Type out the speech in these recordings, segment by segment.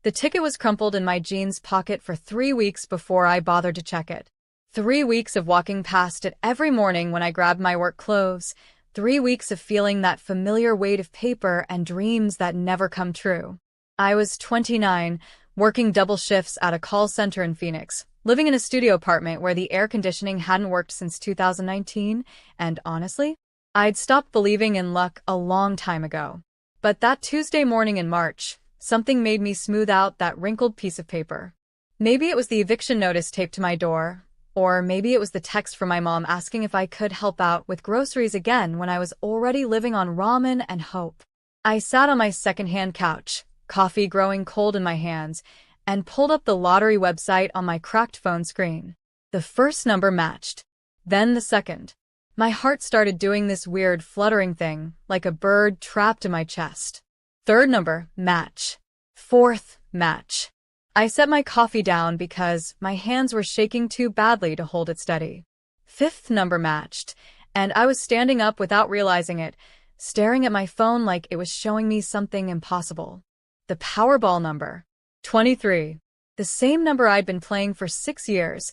The ticket was crumpled in my jeans pocket for 3 weeks before I bothered to check it. 3 weeks of walking past it every morning when I grabbed my work clothes. 3 weeks of feeling that familiar weight of paper and dreams that never come true. I was 29, working double shifts at a call center in Phoenix, living in a studio apartment where the air conditioning hadn't worked since 2019, and honestly, I'd stopped believing in luck a long time ago. But that Tuesday morning in March, something made me smooth out that wrinkled piece of paper. Maybe it was the eviction notice taped to my door, or maybe it was the text from my mom asking if I could help out with groceries again when I was already living on ramen and hope. I sat on my secondhand couch, coffee growing cold in my hands, and pulled up the lottery website on my cracked phone screen. The first number matched, then the second. My heart started doing this weird fluttering thing, like a bird trapped in my chest. Third number, match. Fourth, match. I set my coffee down because my hands were shaking too badly to hold it steady. Fifth number matched, and I was standing up without realizing it, staring at my phone like it was showing me something impossible. The Powerball number. 23. The same number I'd been playing for 6 years,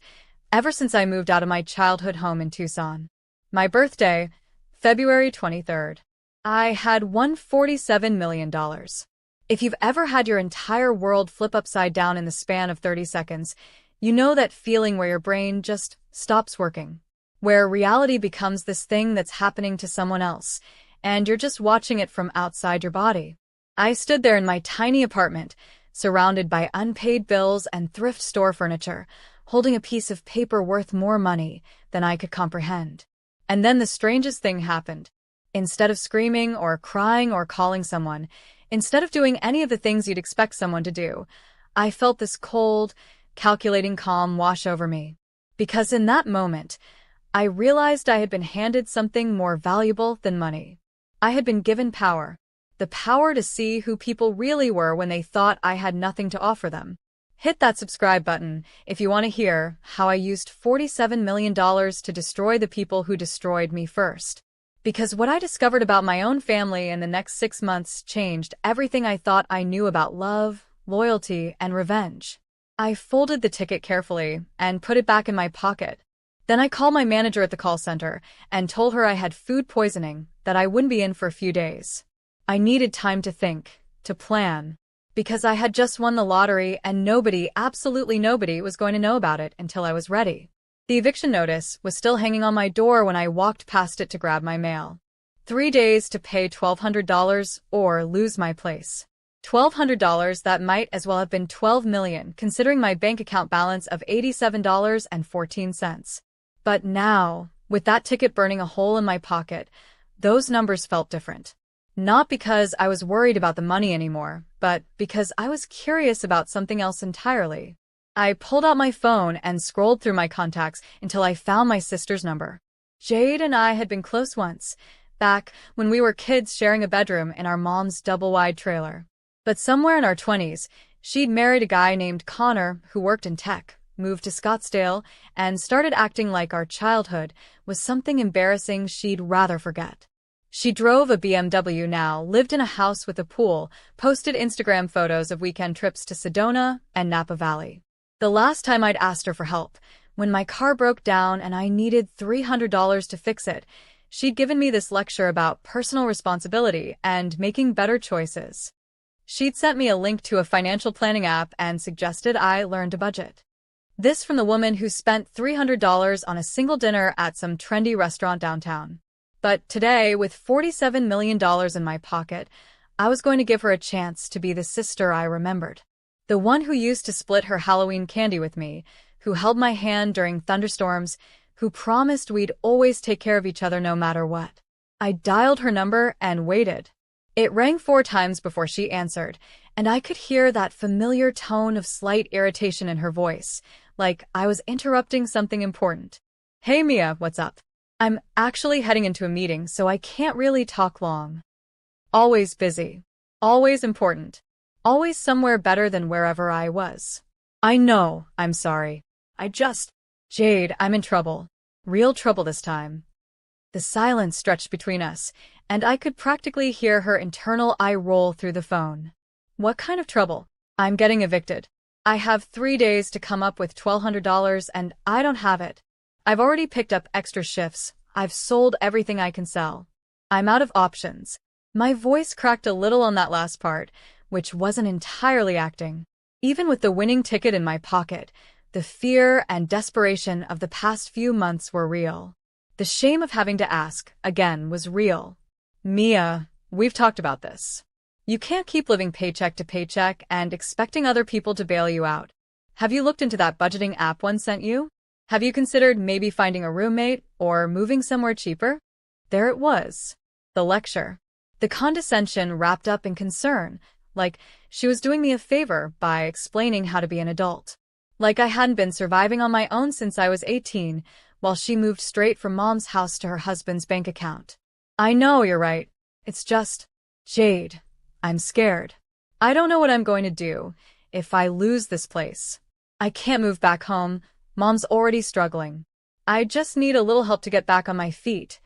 ever since I moved out of my childhood home in Tucson. My birthday, February 23rd. I had won $47 million. If you've ever had your entire world flip upside down in the span of 30 seconds, you know that feeling where your brain just stops working, where reality becomes this thing that's happening to someone else, and you're just watching it from outside your body. I stood there in my tiny apartment, surrounded by unpaid bills and thrift store furniture, holding a piece of paper worth more money than I could comprehend. And then the strangest thing happened. Instead of screaming or crying or calling someone, instead of doing any of the things you'd expect someone to do, I felt this cold, calculating calm wash over me. Because in that moment, I realized I had been handed something more valuable than money. I had been given power. The power to see who people really were when they thought I had nothing to offer them. Hit that subscribe button if you want to hear how I used $47 million to destroy the people who destroyed me first. Because what I discovered about my own family in the next 6 months changed everything I thought I knew about love, loyalty, and revenge. I folded the ticket carefully and put it back in my pocket. Then I called my manager at the call center and told her I had food poisoning, that I wouldn't be in for a few days. I needed time to think, to plan, because I had just won the lottery and nobody, absolutely nobody, was going to know about it until I was ready. The eviction notice was still hanging on my door when I walked past it to grab my mail. 3 days to pay $1,200 or lose my place. $1,200 that might as well have been $12 million, considering my bank account balance of $87.14. But now, with that ticket burning a hole in my pocket, those numbers felt different. Not because I was worried about the money anymore, but because I was curious about something else entirely. I pulled out my phone and scrolled through my contacts until I found my sister's number. Jade and I had been close once, back when we were kids sharing a bedroom in our mom's double-wide trailer. But somewhere in our 20s, she'd married a guy named Connor who worked in tech, moved to Scottsdale, and started acting like our childhood was something embarrassing she'd rather forget. She drove a BMW now, lived in a house with a pool, posted Instagram photos of weekend trips to Sedona and Napa Valley. The last time I'd asked her for help, when my car broke down and I needed $300 to fix it, she'd given me this lecture about personal responsibility and making better choices. She'd sent me a link to a financial planning app and suggested I learn to budget. This from the woman who spent $300 on a single dinner at some trendy restaurant downtown. But today, with $47 million in my pocket, I was going to give her a chance to be the sister I remembered. The one who used to split her Halloween candy with me, who held my hand during thunderstorms, who promised we'd always take care of each other no matter what. I dialed her number and waited. It rang 4 times before she answered, and I could hear that familiar tone of slight irritation in her voice, like I was interrupting something important. "Hey Mia, what's up? I'm actually heading into a meeting, so I can't really talk long." Always busy. Always important. Always somewhere better than wherever I was. "I know, I'm sorry. Jade, I'm in trouble. Real trouble this time." The silence stretched between us, and I could practically hear her internal eye roll through the phone. "What kind of trouble?" I'm getting evicted. I have 3 days to come up with $1,200 and I don't have it. I've already picked up extra shifts. I've sold everything I can sell. I'm out of options. My voice cracked a little on that last part, which wasn't entirely acting. Even with the winning ticket in my pocket, the fear and desperation of the past few months were real. The shame of having to ask, again, was real. Mia, we've talked about this. You can't keep living paycheck to paycheck and expecting other people to bail you out. Have you looked into that budgeting app one sent you? Have you considered maybe finding a roommate or moving somewhere cheaper? There it was. The lecture. The condescension wrapped up in concern, like she was doing me a favor by explaining how to be an adult. Like I hadn't been surviving on my own since I was 18, while she moved straight from mom's house to her husband's bank account. I know, you're right. It's just, Jade, I'm scared. I don't know what I'm going to do if I lose this place. I can't move back home. Mom's already struggling. I just need a little help to get back on my feet.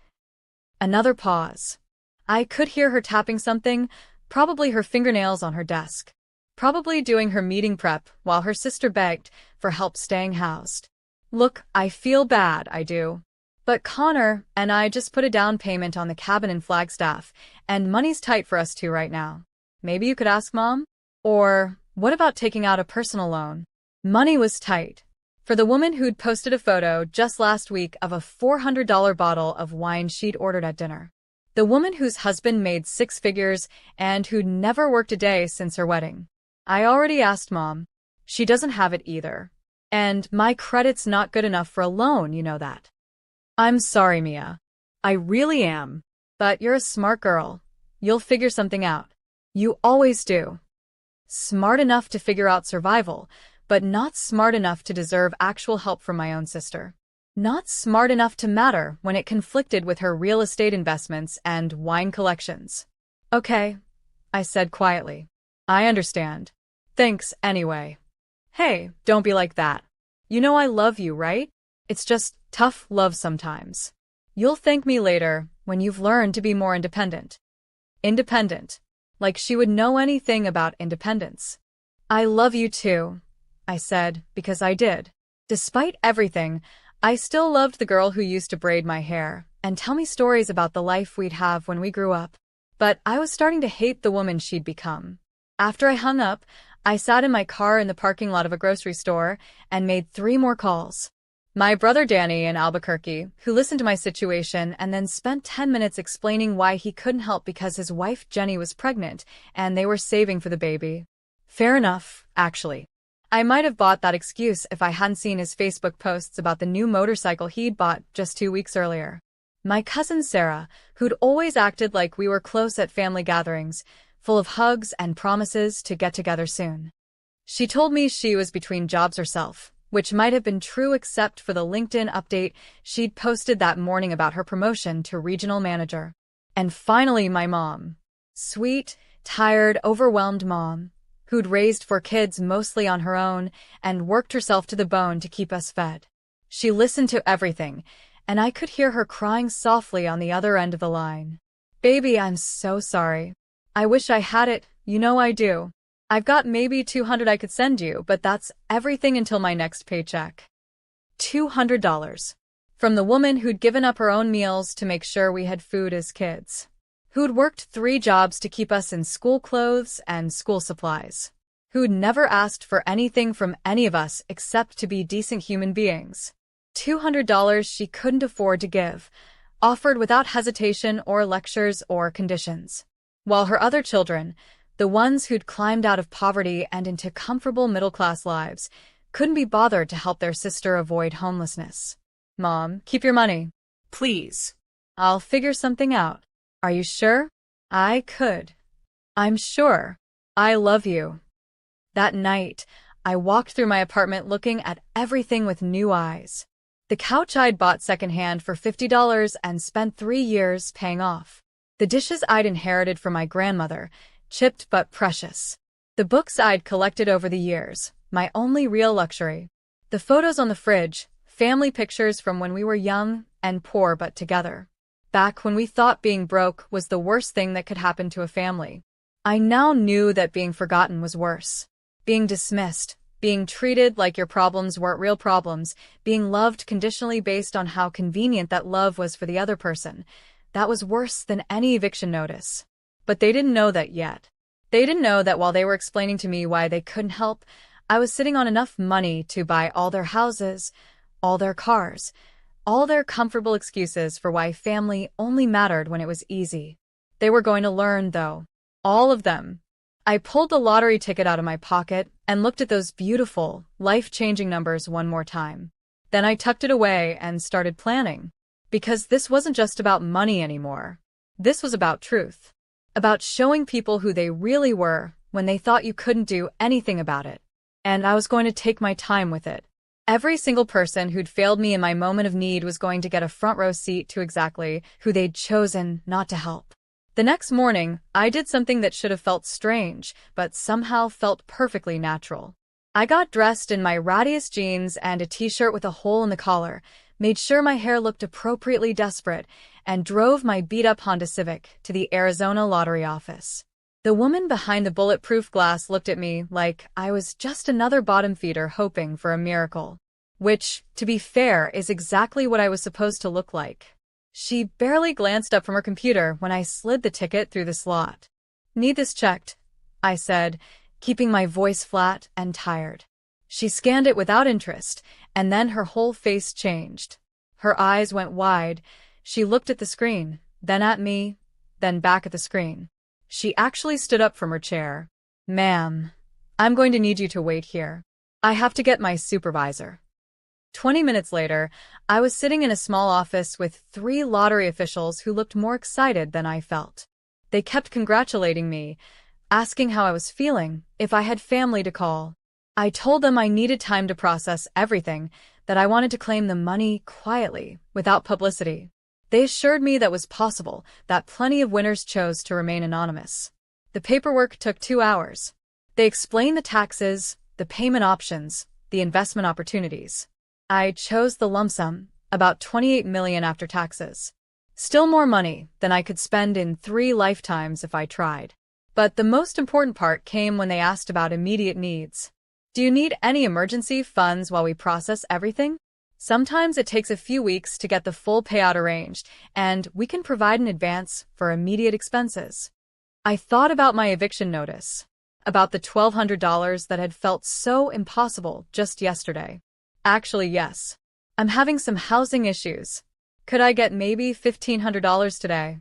Another pause. I could hear her tapping something, probably her fingernails on her desk. Probably doing her meeting prep while her sister begged for help staying housed. Look, I feel bad, I do. But Connor and I just put a down payment on the cabin in Flagstaff, and money's tight for us two right now. Maybe you could ask Mom? Or, what about taking out a personal loan? Money was tight. For the woman who'd posted a photo just last week of a $400 bottle of wine she'd ordered at dinner. The woman whose husband made six figures and who'd never worked a day since her wedding. I already asked Mom. She doesn't have it either. And my credit's not good enough for a loan, you know that. I'm sorry, Mia. I really am. But you're a smart girl. You'll figure something out. You always do. Smart enough to figure out survival, but not smart enough to deserve actual help from my own sister. Not smart enough to matter when it conflicted with her real estate investments and wine collections. Okay, I said quietly. I understand. Thanks anyway. Hey, don't be like that. You know I love you, right? It's just tough love sometimes. You'll thank me later when you've learned to be more independent. Independent. Like she would know anything about independence. I love you too, I said, because I did. Despite everything, I still loved the girl who used to braid my hair and tell me stories about the life we'd have when we grew up. But I was starting to hate the woman she'd become. After I hung up, I sat in my car in the parking lot of a grocery store and made 3 more calls. My brother Danny in Albuquerque, who listened to my situation and then spent 10 minutes explaining why he couldn't help because his wife Jenny was pregnant and they were saving for the baby. Fair enough, actually. I might have bought that excuse if I hadn't seen his Facebook posts about the new motorcycle he'd bought just 2 weeks earlier. My cousin Sarah, who'd always acted like we were close at family gatherings, full of hugs and promises to get together soon. She told me she was between jobs herself, which might have been true except for the LinkedIn update she'd posted that morning about her promotion to regional manager. And finally, my mom. Sweet, tired, overwhelmed mom, who'd raised 4 kids mostly on her own and worked herself to the bone to keep us fed. She listened to everything, and I could hear her crying softly on the other end of the line. Baby, I'm so sorry. I wish I had it, you know I do. I've got maybe $200 I could send you, but that's everything until my next paycheck. $200. From the woman who'd given up her own meals to make sure we had food as kids. Who'd worked 3 jobs to keep us in school clothes and school supplies. Who'd never asked for anything from any of us except to be decent human beings. $200 she couldn't afford to give, offered without hesitation or lectures or conditions. While her other children, the ones who'd climbed out of poverty and into comfortable middle-class lives, couldn't be bothered to help their sister avoid homelessness. Mom, keep your money. Please. I'll figure something out. Are you sure? I could. I'm sure. I love you. That night, I walked through my apartment looking at everything with new eyes. The couch I'd bought secondhand for $50 and spent 3 years paying off. The dishes I'd inherited from my grandmother, chipped but precious. The books I'd collected over the years, my only real luxury. The photos on the fridge, family pictures from when we were young and poor but together. Back when we thought being broke was the worst thing that could happen to a family. I now knew that being forgotten was worse. being dismissed, being treated like your problems weren't real problems, being loved conditionally based on how convenient that love was for the other person. That was worse than any eviction notice. But they didn't know that yet. They didn't know that while they were explaining to me why they couldn't help, I was sitting on enough money to buy all their houses, all their cars, all their comfortable excuses for why family only mattered when it was easy. They were going to learn, though. All of them. I pulled the lottery ticket out of my pocket and looked at those beautiful, life-changing numbers one more time. Then I tucked it away and started planning. Because this wasn't just about money anymore. This was about truth. About showing people who they really were when they thought you couldn't do anything about it. And I was going to take my time with it. Every single person who'd failed me in my moment of need was going to get a front row seat to exactly who they'd chosen not to help. The next morning, I did something that should have felt strange, but somehow felt perfectly natural. I got dressed in my rattiest jeans and a t-shirt with a hole in the collar, made sure my hair looked appropriately desperate, and drove my beat-up Honda Civic to the Arizona lottery office. The woman behind the bulletproof glass looked at me like I was just another bottom feeder hoping for a miracle. Which, to be fair, is exactly what I was supposed to look like. She barely glanced up from her computer when I slid the ticket through the slot. "Need this checked," I said, keeping my voice flat and tired. She scanned it without interest, and then her whole face changed. Her eyes went wide. She looked at the screen, then at me, then back at the screen. She actually stood up from her chair. "Ma'am, I'm going to need you to wait here. I have to get my supervisor." 20 minutes later, I was sitting in a small office with 3 lottery officials who looked more excited than I felt. They kept congratulating me, asking how I was feeling, if I had family to call. I told them I needed time to process everything, that I wanted to claim the money quietly, without publicity. They assured me that was possible, that plenty of winners chose to remain anonymous. The paperwork took 2 hours. They explained the taxes, the payment options, the investment opportunities. I chose the lump sum, about $28 million after taxes. Still more money than I could spend in 3 lifetimes if I tried. But the most important part came when they asked about immediate needs. "Do you need any emergency funds while we process everything? Sometimes it takes a few weeks to get the full payout arranged, and we can provide an advance for immediate expenses." I thought about my eviction notice, about the $1,200 that had felt so impossible just yesterday. Actually, yes. I'm having some housing issues. Could I get maybe $1,500 today?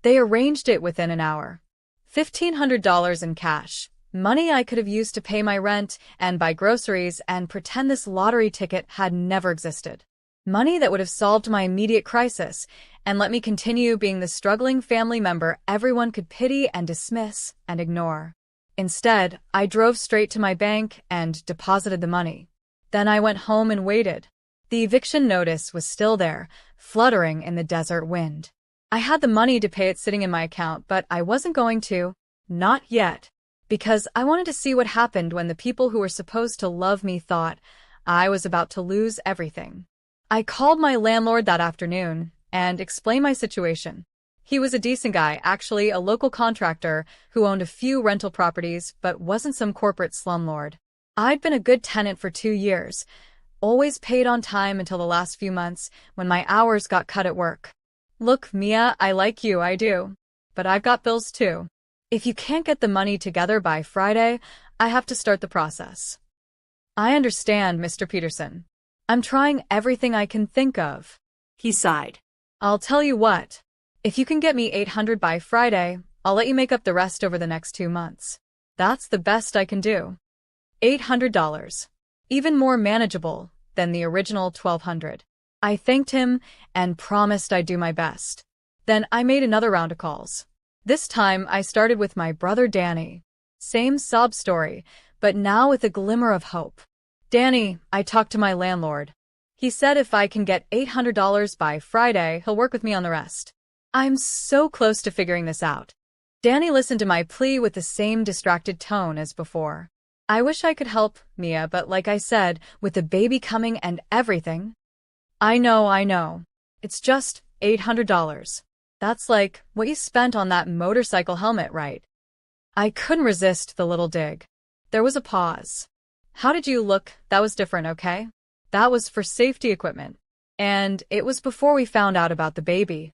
They arranged it within an hour. $1,500 in cash. Money I could have used to pay my rent and buy groceries and pretend this lottery ticket had never existed. Money that would have solved my immediate crisis and let me continue being the struggling family member everyone could pity and dismiss and ignore. Instead, I drove straight to my bank and deposited the money. Then I went home and waited. The eviction notice was still there, fluttering in the desert wind. I had the money to pay it sitting in my account, but I wasn't going to. Not yet. Because I wanted to see what happened when the people who were supposed to love me thought I was about to lose everything. I called my landlord that afternoon and explained my situation. He was a decent guy, actually a local contractor who owned a few rental properties but wasn't some corporate slumlord. I'd been a good tenant for 2 years, always paid on time until the last few months when my hours got cut at work. "Look, Mia, I like you, I do. But I've got bills too. If you can't get the money together by Friday, I have to start the process." "I understand, Mr. Peterson. I'm trying everything I can think of." He sighed. "I'll tell you what. If you can get me $800 by Friday, I'll let you make up the rest over the next 2 months. That's the best I can do." $800. Even more manageable than the original $1,200. I thanked him and promised I'd do my best. Then I made another round of calls. This time I started with my brother Danny. Same sob story, but now with a glimmer of hope. "Danny, I talked to my landlord. He said if I can get $800 by Friday, he'll work with me on the rest. I'm so close to figuring this out." Danny listened to my plea with the same distracted tone as before. "I wish I could help, Mia, but like I said, with the baby coming and everything." I know. It's just $800. That's like what you spent on that motorcycle helmet, right?" I couldn't resist the little dig. There was a pause. How did you look? That was different, okay? That was for safety equipment. And it was before we found out about the baby.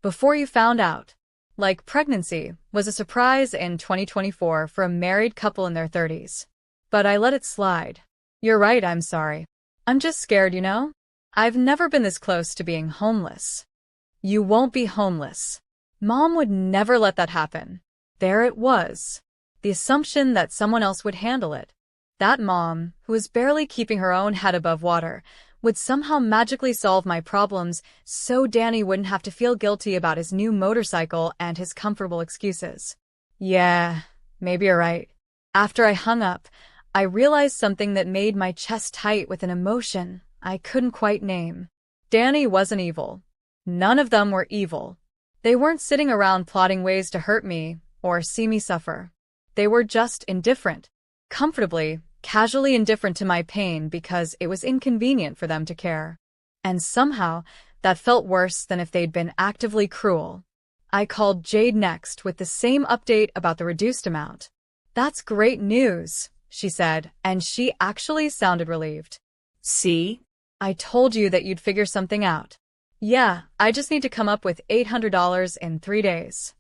Before you found out. Like pregnancy was a surprise in 2024 for a married couple in their 30s. But I let it slide. You're right, I'm sorry. I'm just scared, you know? I've never been this close to being homeless. You won't be homeless. Mom would never let that happen. There it was. The assumption that someone else would handle it. That mom, who was barely keeping her own head above water, would somehow magically solve my problems so Danny wouldn't have to feel guilty about his new motorcycle and his comfortable excuses. Yeah, maybe you're right. After I hung up, I realized something that made my chest tight with an emotion I couldn't quite name. Danny wasn't evil. None of them were evil. They weren't sitting around plotting ways to hurt me or see me suffer. They were just indifferent. Comfortably, casually indifferent to my pain because it was inconvenient for them to care. And somehow, that felt worse than if they'd been actively cruel. I called Jade next with the same update about the reduced amount. That's great news, she said, and she actually sounded relieved. See? I told you that you'd figure something out. Yeah, I just need to come up with $800 in 3 days.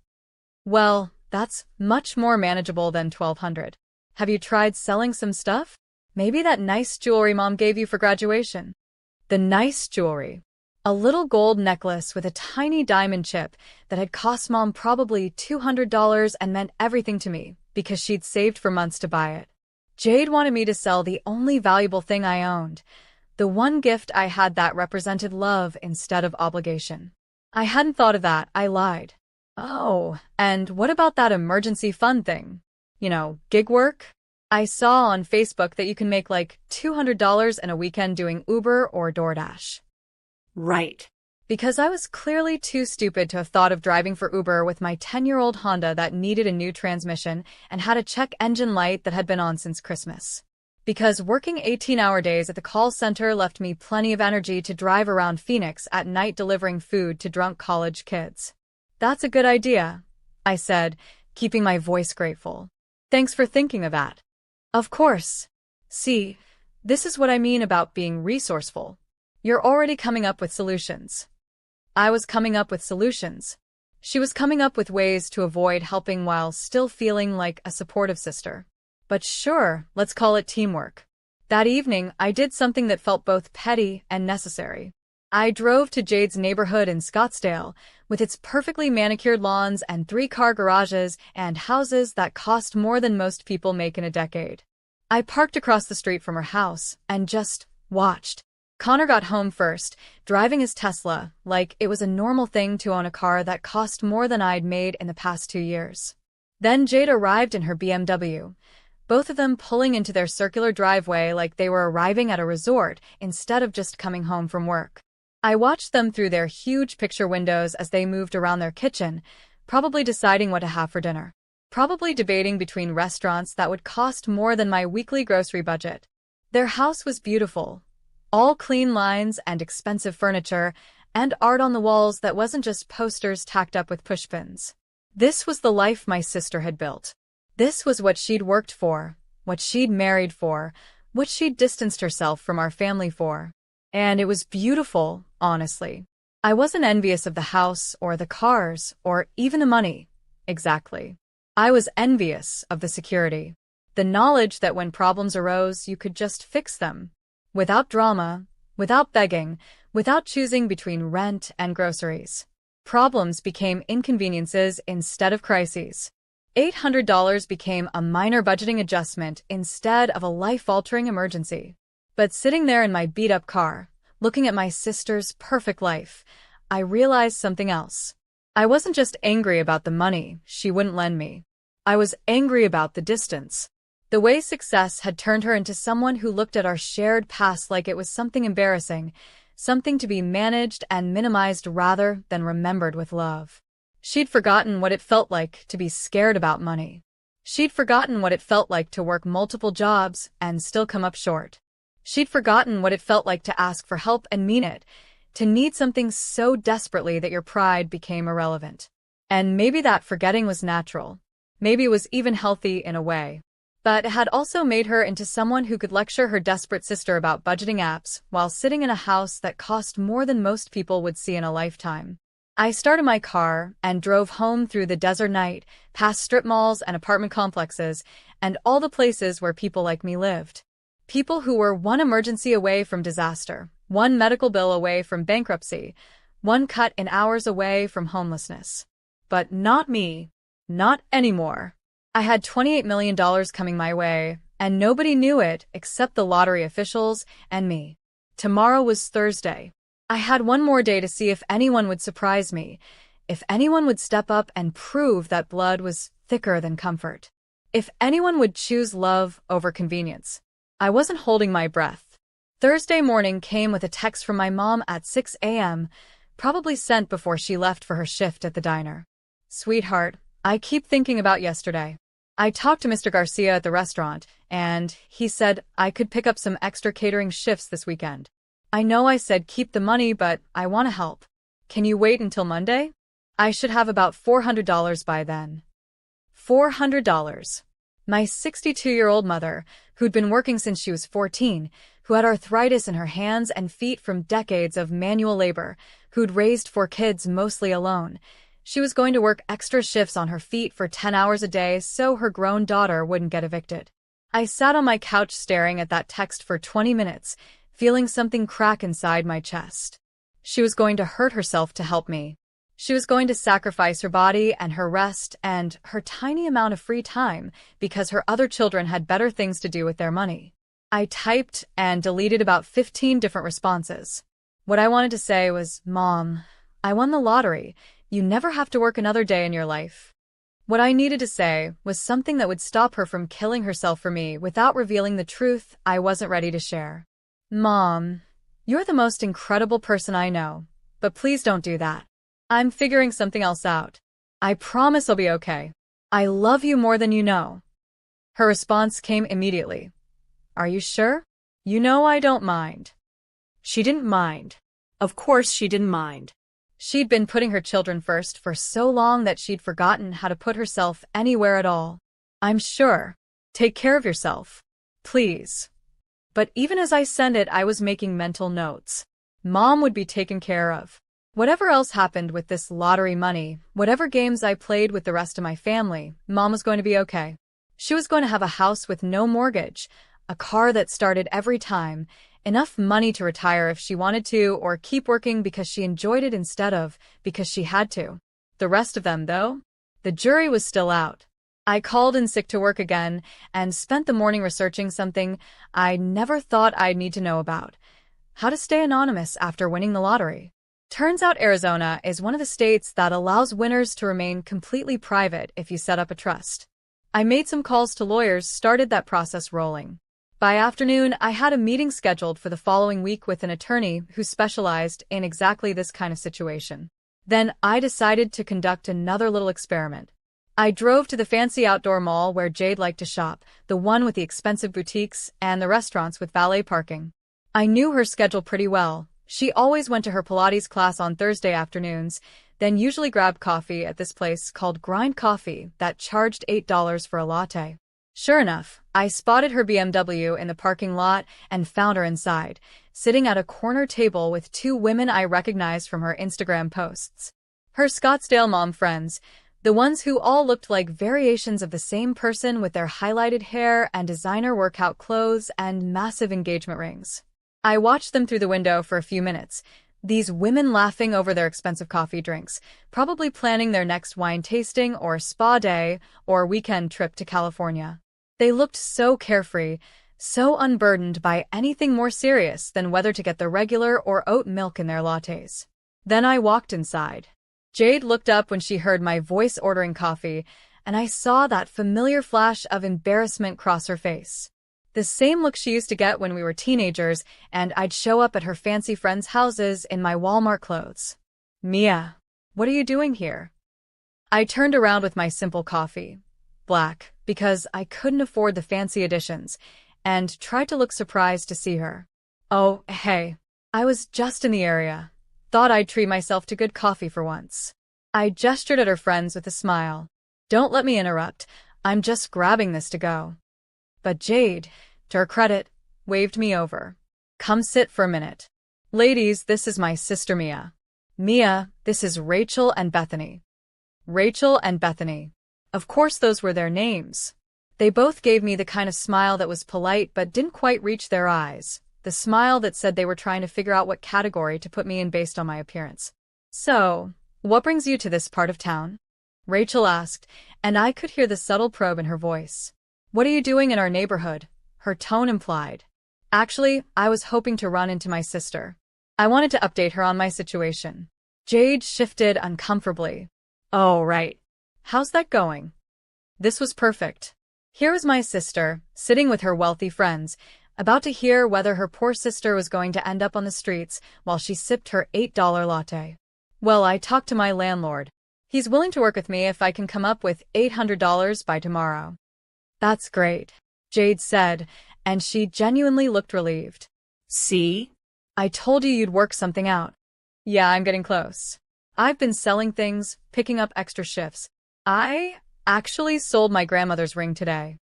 Well, that's much more manageable than $1,200. Have you tried selling some stuff? Maybe that nice jewelry Mom gave you for graduation. The nice jewelry. A little gold necklace with a tiny diamond chip that had cost Mom probably $200 and meant everything to me because she'd saved for months to buy it. Jade wanted me to sell the only valuable thing I owned, the one gift I had that represented love instead of obligation. I hadn't thought of that, I lied. Oh, and what about that emergency fund thing? You know, gig work? I saw on Facebook that you can make like $200 in a weekend doing Uber or DoorDash. Right. Because I was clearly too stupid to have thought of driving for Uber with my 10-year-old Honda that needed a new transmission and had a check engine light that had been on since Christmas. Because working 18-hour days at the call center left me plenty of energy to drive around Phoenix at night delivering food to drunk college kids. That's a good idea, I said, keeping my voice grateful. Thanks for thinking of that. Of course. See, this is what I mean about being resourceful. You're already coming up with solutions. I was coming up with solutions. She was coming up with ways to avoid helping while still feeling like a supportive sister. But sure, let's call it teamwork. That evening, I did something that felt both petty and necessary. I drove to Jade's neighborhood in Scottsdale, with its perfectly manicured lawns and 3-car garages and houses that cost more than most people make in a decade. I parked across the street from her house and just watched. Connor got home first, driving his Tesla like it was a normal thing to own a car that cost more than I'd made in the past 2 years. Then Jade arrived in her BMW, both of them pulling into their circular driveway like they were arriving at a resort instead of just coming home from work. I watched them through their huge picture windows as they moved around their kitchen, probably deciding what to have for dinner. Probably debating between restaurants that would cost more than my weekly grocery budget. Their house was beautiful. All clean lines and expensive furniture, and art on the walls that wasn't just posters tacked up with pushpins. This was the life my sister had built. This was what she'd worked for, what she'd married for, what she'd distanced herself from our family for. And it was beautiful, honestly. I wasn't envious of the house or the cars or even the money. Exactly. I was envious of the security. The knowledge that when problems arose, you could just fix them. Without drama, without begging, without choosing between rent and groceries. Problems became inconveniences instead of crises. $800 became a minor budgeting adjustment instead of a life-altering emergency. But sitting there in my beat-up car, looking at my sister's perfect life, I realized something else. I wasn't just angry about the money she wouldn't lend me. I was angry about the distance. The way success had turned her into someone who looked at our shared past like it was something embarrassing, something to be managed and minimized rather than remembered with love. She'd forgotten what it felt like to be scared about money. She'd forgotten what it felt like to work multiple jobs and still come up short. She'd forgotten what it felt like to ask for help and mean it, to need something so desperately that your pride became irrelevant. And maybe that forgetting was natural. Maybe it was even healthy in a way. but it had also made her into someone who could lecture her desperate sister about budgeting apps while sitting in a house that cost more than most people would see in a lifetime. I started my car and drove home through the desert night, past strip malls and apartment complexes, and all the places where people like me lived. People who were one emergency away from disaster, one medical bill away from bankruptcy, one cut in hours away from homelessness. But not me. Not anymore. I had $28 million coming my way, and nobody knew it except the lottery officials and me. Tomorrow was Thursday. I had one more day to see if anyone would surprise me, if anyone would step up and prove that blood was thicker than comfort, if anyone would choose love over convenience. I wasn't holding my breath. Thursday morning came with a text from my mom at 6 a.m., probably sent before she left for her shift at the diner. Sweetheart, I keep thinking about yesterday. I talked to Mr. Garcia at the restaurant, and he said I could pick up some extra catering shifts this weekend. I know I said keep the money, but I want to help. Can you wait until Monday? I should have about $400 by then. $400. My 62-year-old mother, who'd been working since she was 14, who had arthritis in her hands and feet from decades of manual labor, who'd raised 4 kids mostly alone. She was going to work extra shifts on her feet for 10 hours a day so her grown daughter wouldn't get evicted. I sat on my couch staring at that text for 20 minutes, feeling something crack inside my chest. She was going to hurt herself to help me. She was going to sacrifice her body and her rest and her tiny amount of free time because her other children had better things to do with their money. I typed and deleted about 15 different responses. What I wanted to say was, Mom, I won the lottery. You never have to work another day in your life. What I needed to say was something that would stop her from killing herself for me without revealing the truth I wasn't ready to share. Mom, you're the most incredible person I know, but please don't do that. I'm figuring something else out. I promise I'll be okay. I love you more than you know. Her response came immediately. Are you sure? You know I don't mind. She didn't mind. Of course she didn't mind. She'd been putting her children first for so long that she'd forgotten how to put herself anywhere at all. I'm sure. Take care of yourself. Please. But even as I sent it, I was making mental notes. Mom would be taken care of. Whatever else happened with this lottery money, whatever games I played with the rest of my family, Mom was going to be okay. She was going to have a house with no mortgage, a car that started every time, enough money to retire if she wanted to or keep working because she enjoyed it instead of because she had to. The rest of them, though? The jury was still out. I called in sick to work again and spent the morning researching something I never thought I'd need to know about: how to stay anonymous after winning the lottery. Turns out Arizona is one of the states that allows winners to remain completely private if you set up a trust. I made some calls to lawyers, started that process rolling. By afternoon, I had a meeting scheduled for the following week with an attorney who specialized in exactly this kind of situation. Then I decided to conduct another little experiment. I drove to the fancy outdoor mall where Jade liked to shop, the one with the expensive boutiques and the restaurants with valet parking. I knew her schedule pretty well. She always went to her Pilates class on Thursday afternoons, then usually grabbed coffee at this place called Grind Coffee that charged $8 for a latte. Sure enough, I spotted her BMW in the parking lot and found her inside, sitting at a corner table with 2 women I recognized from her Instagram posts. Her Scottsdale mom friends, the ones who all looked like variations of the same person with their highlighted hair and designer workout clothes and massive engagement rings. I watched them through the window for a few minutes, these women laughing over their expensive coffee drinks, probably planning their next wine tasting or spa day or weekend trip to California. They looked so carefree, so unburdened by anything more serious than whether to get the regular or oat milk in their lattes. Then I walked inside. Jade looked up when she heard my voice ordering coffee, and I saw that familiar flash of embarrassment cross her face. The same look she used to get when we were teenagers and I'd show up at her fancy friends' houses in my Walmart clothes. Mia, what are you doing here? I turned around with my simple coffee, black, because I couldn't afford the fancy editions, and tried to look surprised to see her. Oh, hey, I was just in the area. Thought I'd treat myself to good coffee for once. I gestured at her friends with a smile. Don't let me interrupt. I'm just grabbing this to go. But Jade, to her credit, waved me over. Come sit for a minute. Ladies, this is my sister Mia. Mia, this is Rachel and Bethany. Rachel and Bethany. Of course those were their names. They both gave me the kind of smile that was polite but didn't quite reach their eyes, the smile that said they were trying to figure out what category to put me in based on my appearance. So, what brings you to this part of town? Rachel asked, and I could hear the subtle probe in her voice. What are you doing in our neighborhood? Her tone implied. Actually, I was hoping to run into my sister. I wanted to update her on my situation. Jade shifted uncomfortably. Oh, right. How's that going? This was perfect. Here was my sister, sitting with her wealthy friends, about to hear whether her poor sister was going to end up on the streets while she sipped her $8 latte. Well, I talked to my landlord. He's willing to work with me if I can come up with $800 by tomorrow. That's great, Jade said, and she genuinely looked relieved. See? I told you you'd work something out. Yeah, I'm getting close. I've been selling things, picking up extra shifts. I actually sold my grandmother's ring today.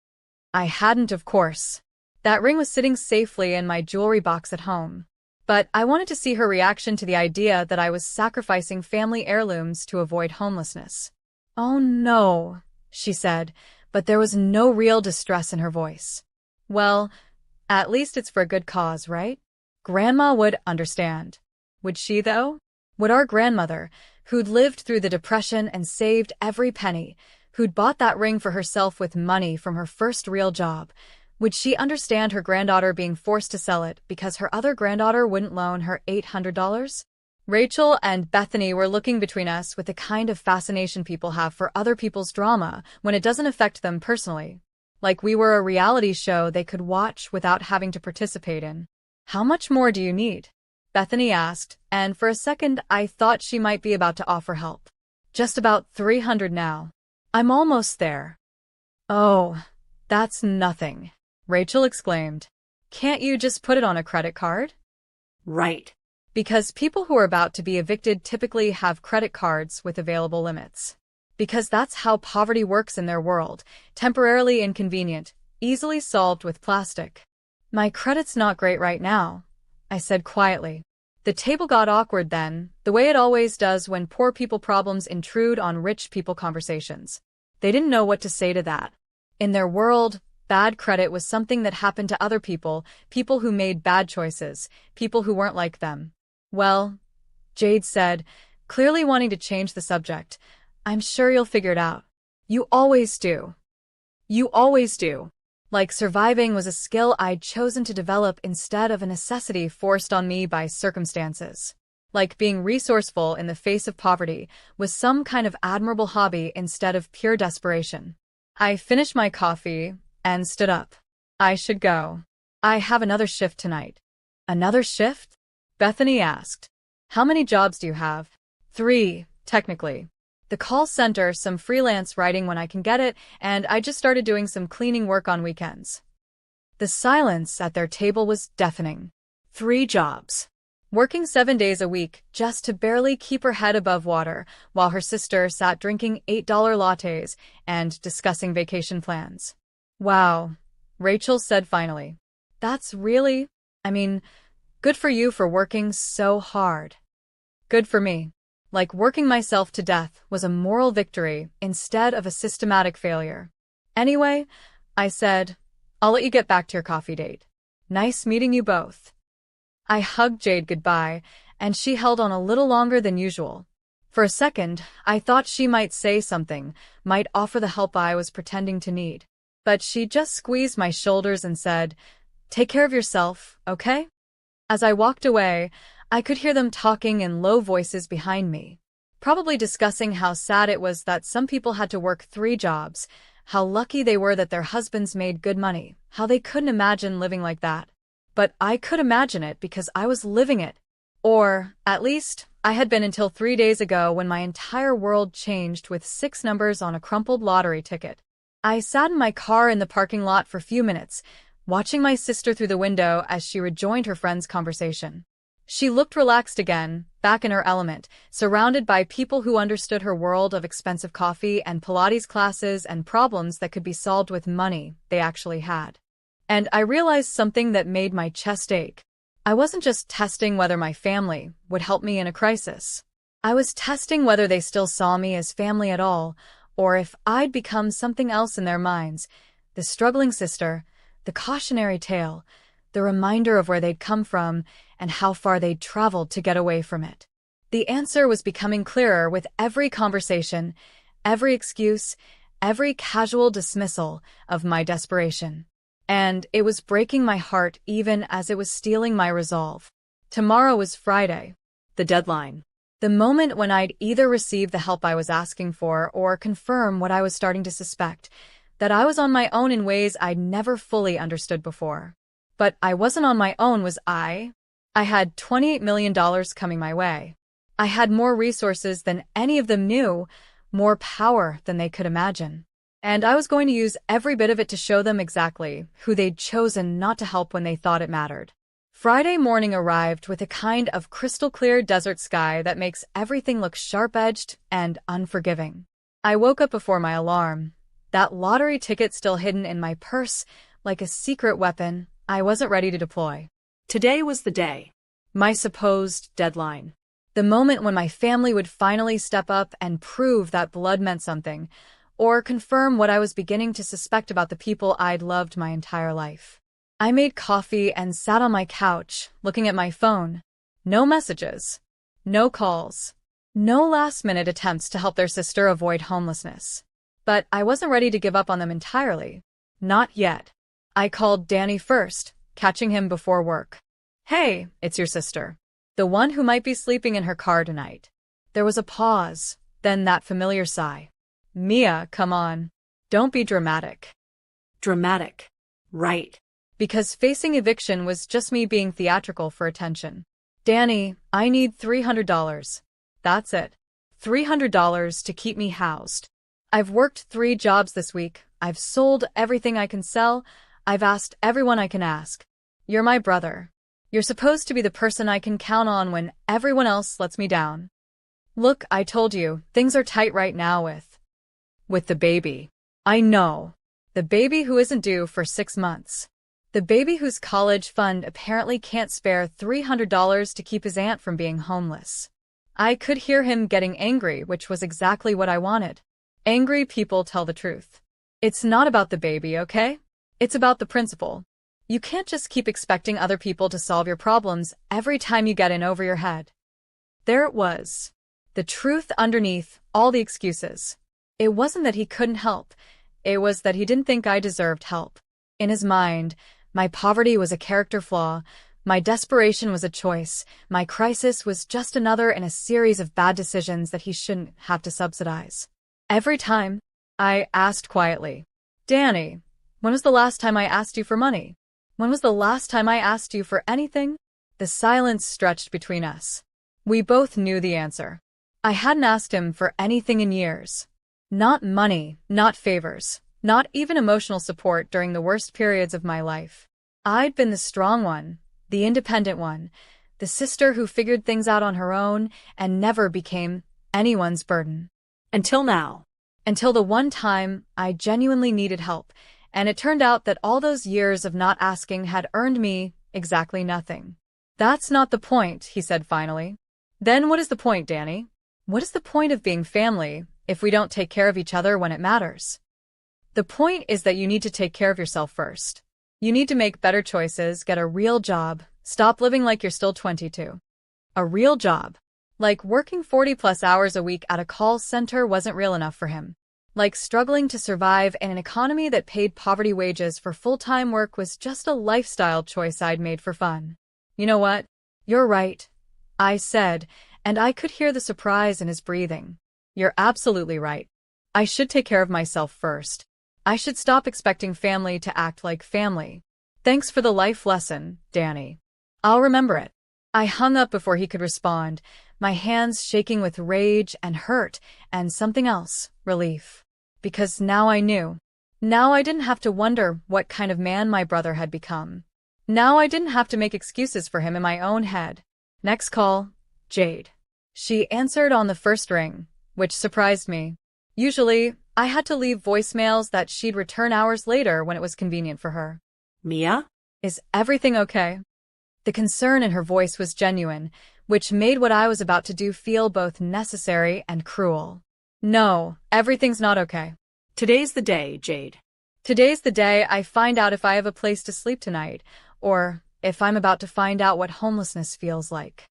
I hadn't, of course. That ring was sitting safely in my jewelry box at home. But I wanted to see her reaction to the idea that I was sacrificing family heirlooms to avoid homelessness. Oh no, she said, but there was no real distress in her voice. Well, at least it's for a good cause, right? Grandma would understand. Would she, though? Would our grandmother, who'd lived through the Depression and saved every penny, who'd bought that ring for herself with money from her first real job, would she understand her granddaughter being forced to sell it because her other granddaughter wouldn't loan her $800? Rachel and Bethany were looking between us with the kind of fascination people have for other people's drama when it doesn't affect them personally. Like we were a reality show they could watch without having to participate in. How much more do you need? Bethany asked, and for a second I thought she might be about to offer help. Just about 300 now. I'm almost there. Oh, that's nothing, Rachel exclaimed. Can't you just put it on a credit card? Right. Because people who are about to be evicted typically have credit cards with available limits. Because that's how poverty works in their world, temporarily inconvenient, easily solved with plastic. My credit's not great right now, I said quietly. The table got awkward then, the way it always does when poor people problems intrude on rich people conversations. They didn't know what to say to that. In their world, bad credit was something that happened to other people, people who made bad choices, people who weren't like them. Well, Jade said, clearly wanting to change the subject, I'm sure you'll figure it out. You always do. You always do. Like surviving was a skill I'd chosen to develop instead of a necessity forced on me by circumstances. Like being resourceful in the face of poverty was some kind of admirable hobby instead of pure desperation. I finished my coffee and stood up. I should go. I have another shift tonight. Another shift? Bethany asked. How many jobs do you have? 3, technically. The call center, some freelance writing when I can get it, and I just started doing some cleaning work on weekends. The silence at their table was deafening. 3 jobs. Working 7 days a week just to barely keep her head above water while her sister sat drinking $8 lattes and discussing vacation plans. Wow, Rachel said finally. That's really, good for you for working so hard. Good for me. Like working myself to death was a moral victory instead of a systematic failure. Anyway, I said, I'll let you get back to your coffee date. Nice meeting you both. I hugged Jade goodbye, and she held on a little longer than usual. For a second, I thought she might say something, might offer the help I was pretending to need. But she just squeezed my shoulders and said, Take care of yourself, okay? As I walked away, I could hear them talking in low voices behind me, probably discussing how sad it was that some people had to work 3 jobs, how lucky they were that their husbands made good money, how they couldn't imagine living like that. But I could imagine it because I was living it. Or, at least, I had been until 3 days ago when my entire world changed with 6 numbers on a crumpled lottery ticket. I sat in my car in the parking lot for a few minutes, watching my sister through the window as she rejoined her friend's conversation. She looked relaxed again, back in her element, surrounded by people who understood her world of expensive coffee and Pilates classes and problems that could be solved with money they actually had. And I realized something that made my chest ache. I wasn't just testing whether my family would help me in a crisis. I was testing whether they still saw me as family at all, or if I'd become something else in their minds. The struggling sister, the cautionary tale, the reminder of where they'd come from and how far they'd traveled to get away from it. The answer was becoming clearer with every conversation, every excuse, every casual dismissal of my desperation. And it was breaking my heart even as it was stealing my resolve. Tomorrow was Friday, the deadline. The moment when I'd either receive the help I was asking for or confirm what I was starting to suspect, that I was on my own in ways I'd never fully understood before. But I wasn't on my own, was I? I had $28 million coming my way. I had more resources than any of them knew, more power than they could imagine. And I was going to use every bit of it to show them exactly who they'd chosen not to help when they thought it mattered. Friday morning arrived with a kind of crystal-clear desert sky that makes everything look sharp-edged and unforgiving. I woke up before my alarm, that lottery ticket still hidden in my purse like a secret weapon I wasn't ready to deploy. Today was the day. My supposed deadline. The moment when my family would finally step up and prove that blood meant something, or confirm what I was beginning to suspect about the people I'd loved my entire life. I made coffee and sat on my couch, looking at my phone. No messages. No calls. No last-minute attempts to help their sister avoid homelessness. But I wasn't ready to give up on them entirely. Not yet. I called Danny first, catching him before work. "Hey, it's your sister. The one who might be sleeping in her car tonight." There was a pause, then that familiar sigh. "Mia, come on. Don't be dramatic." Dramatic. Right. Because facing eviction was just me being theatrical for attention. "Danny, I need $300. That's it. $300 to keep me housed. I've worked 3 jobs this week. I've sold everything I can sell. I've asked everyone I can ask. You're my brother. You're supposed to be the person I can count on when everyone else lets me down. Look, I told you, things are tight right now with the baby. I know. The baby who isn't due for 6 months. The baby whose college fund apparently can't spare $300 to keep his aunt from being homeless." I could hear him getting angry, which was exactly what I wanted. Angry people tell the truth. It's not about the baby, okay? It's about the principle. You can't just keep expecting other people to solve your problems every time you get in over your head. There it was. The truth underneath all the excuses. It wasn't that he couldn't help. It was that he didn't think I deserved help. In his mind, my poverty was a character flaw, my desperation was a choice, my crisis was just another in a series of bad decisions that he shouldn't have to subsidize. Every time, I asked quietly, "Danny, when was the last time I asked you for money? When was the last time I asked you for anything?" The silence stretched between us. We both knew the answer. I hadn't asked him for anything in years. Not money, not favors. Not even emotional support during the worst periods of my life. I'd been the strong one, the independent one, the sister who figured things out on her own and never became anyone's burden. Until now. Until the one time I genuinely needed help, and it turned out that all those years of not asking had earned me exactly nothing. "That's not the point," he said finally. "Then what is the point, Danny? What is the point of being family if we don't take care of each other when it matters? The point is that you need to take care of yourself first. You need to make better choices, get a real job, stop living like you're still 22. A real job. Like working 40-plus hours a week at a call center wasn't real enough for him. Like struggling to survive in an economy that paid poverty wages for full-time work was just a lifestyle choice I'd made for fun. "You know what? You're right," I said, and I could hear the surprise in his breathing. "You're absolutely right. I should take care of myself first. I should stop expecting family to act like family. Thanks for the life lesson, Danny. I'll remember it." I hung up before he could respond, my hands shaking with rage and hurt and something else, relief. Because now I knew. Now I didn't have to wonder what kind of man my brother had become. Now I didn't have to make excuses for him in my own head. Next call, Jade. She answered on the first ring, which surprised me. Usually, I had to leave voicemails that she'd return hours later when it was convenient for her. Mia? Is everything okay? The concern in her voice was genuine, which made what I was about to do feel both necessary and cruel. No, everything's not okay. Today's the day, Jade. Today's the day I find out if I have a place to sleep tonight, or if I'm about to find out what homelessness feels like.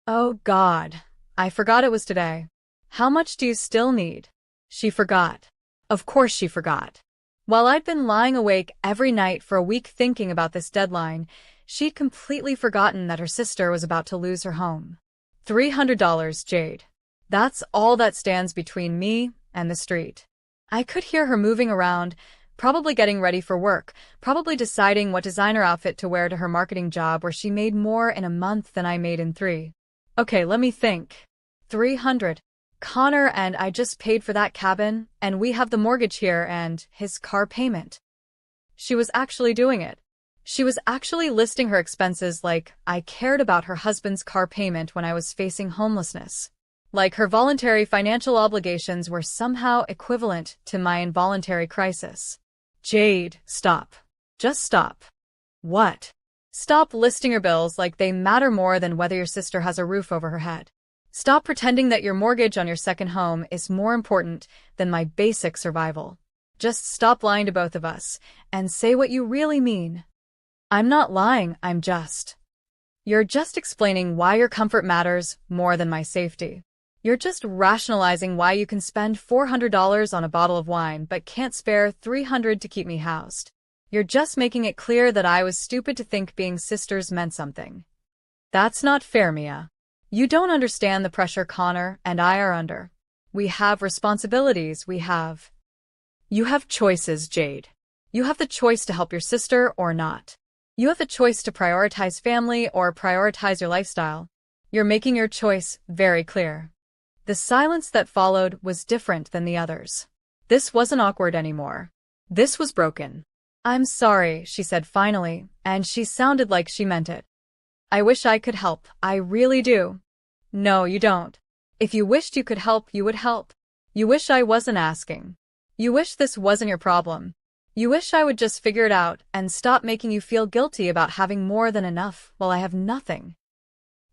Oh God, I forgot it was today. How much do you still need? She forgot. Of course she forgot. While I'd been lying awake every night for a week thinking about this deadline, she'd completely forgotten that her sister was about to lose her home. $300, Jade. That's all that stands between me and the street. I could hear her moving around, probably getting ready for work, probably deciding what designer outfit to wear to her marketing job where she made more in a month than I made in 3. Okay, let me think. 300. Connor and I just paid for that cabin, and we have the mortgage here and his car payment. She was actually doing it. She was actually listing her expenses like I cared about her husband's car payment when I was facing homelessness. Like her voluntary financial obligations were somehow equivalent to my involuntary crisis. Jade, stop. Just stop. What? Stop listing your bills like they matter more than whether your sister has a roof over her head. Stop pretending that your mortgage on your second home is more important than my basic survival. Just stop lying to both of us and say what you really mean. I'm not lying, You're just explaining why your comfort matters more than my safety. You're just rationalizing why you can spend $400 on a bottle of wine but can't spare $300 to keep me housed. You're just making it clear that I was stupid to think being sisters meant something. That's not fair, Mia. You don't understand the pressure Connor and I are under. We have responsibilities, You have choices, Jade. You have the choice to help your sister or not. You have the choice to prioritize family or prioritize your lifestyle. You're making your choice very clear. The silence that followed was different than the others. This wasn't awkward anymore. This was broken. I'm sorry, she said finally, and she sounded like she meant it. I wish I could help, I really do. No, you don't. If you wished you could help, you would help. You wish I wasn't asking. You wish this wasn't your problem. You wish I would just figure it out and stop making you feel guilty about having more than enough while I have nothing.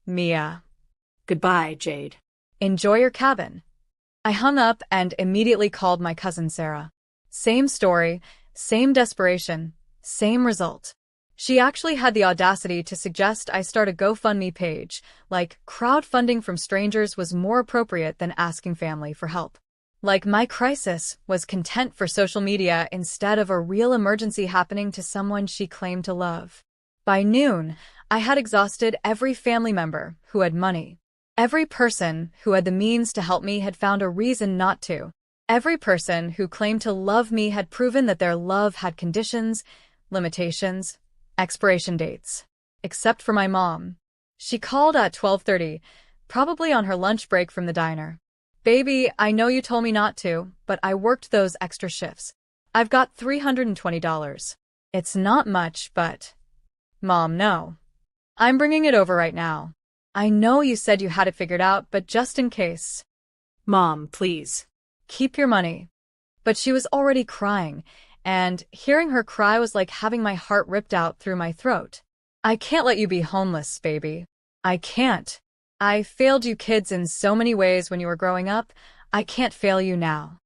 Mia. Goodbye, Jade. Enjoy your cabin. I hung up and immediately called my cousin Sarah. Same story, same desperation, same result. She actually had the audacity to suggest I start a GoFundMe page, like crowdfunding from strangers was more appropriate than asking family for help. Like my crisis was content for social media instead of a real emergency happening to someone she claimed to love. By noon, I had exhausted every family member who had money. Every person who had the means to help me had found a reason not to. Every person who claimed to love me had proven that their love had conditions, limitations, expiration dates. Except for my mom. She called at 12:30, probably on her lunch break from the diner. Baby, I know you told me not to, but I worked those extra shifts. I've got $320. It's not much, but... Mom, no. I'm bringing it over right now. I know you said you had it figured out, but just in case. Mom, please. Keep your money. But she was already crying, and hearing her cry was like having my heart ripped out through my throat. I can't let you be homeless, baby. I can't. I failed you kids in so many ways when you were growing up. I can't fail you now.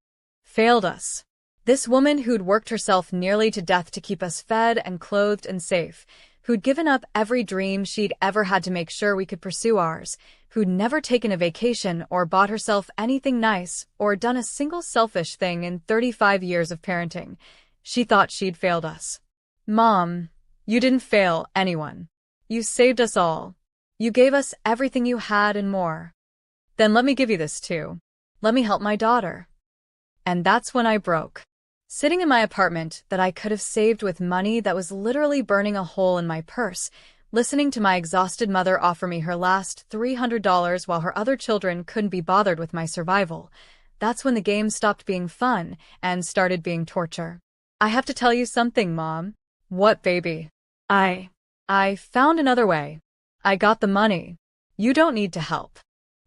Failed us. This woman who'd worked herself nearly to death to keep us fed and clothed and safe, who'd given up every dream she'd ever had to make sure we could pursue ours, who'd never taken a vacation or bought herself anything nice or done a single selfish thing in 35 years of parenting. She thought she'd failed us. Mom, you didn't fail anyone. You saved us all. You gave us everything you had and more. Then let me give you this too. Let me help my daughter. And that's when I broke. Sitting in my apartment that I could have saved with money that was literally burning a hole in my purse, listening to my exhausted mother offer me her last $300 while her other children couldn't be bothered with my survival. That's when the game stopped being fun and started being torture. I have to tell you something, Mom. What, baby? I found another way. I got the money. You don't need to help.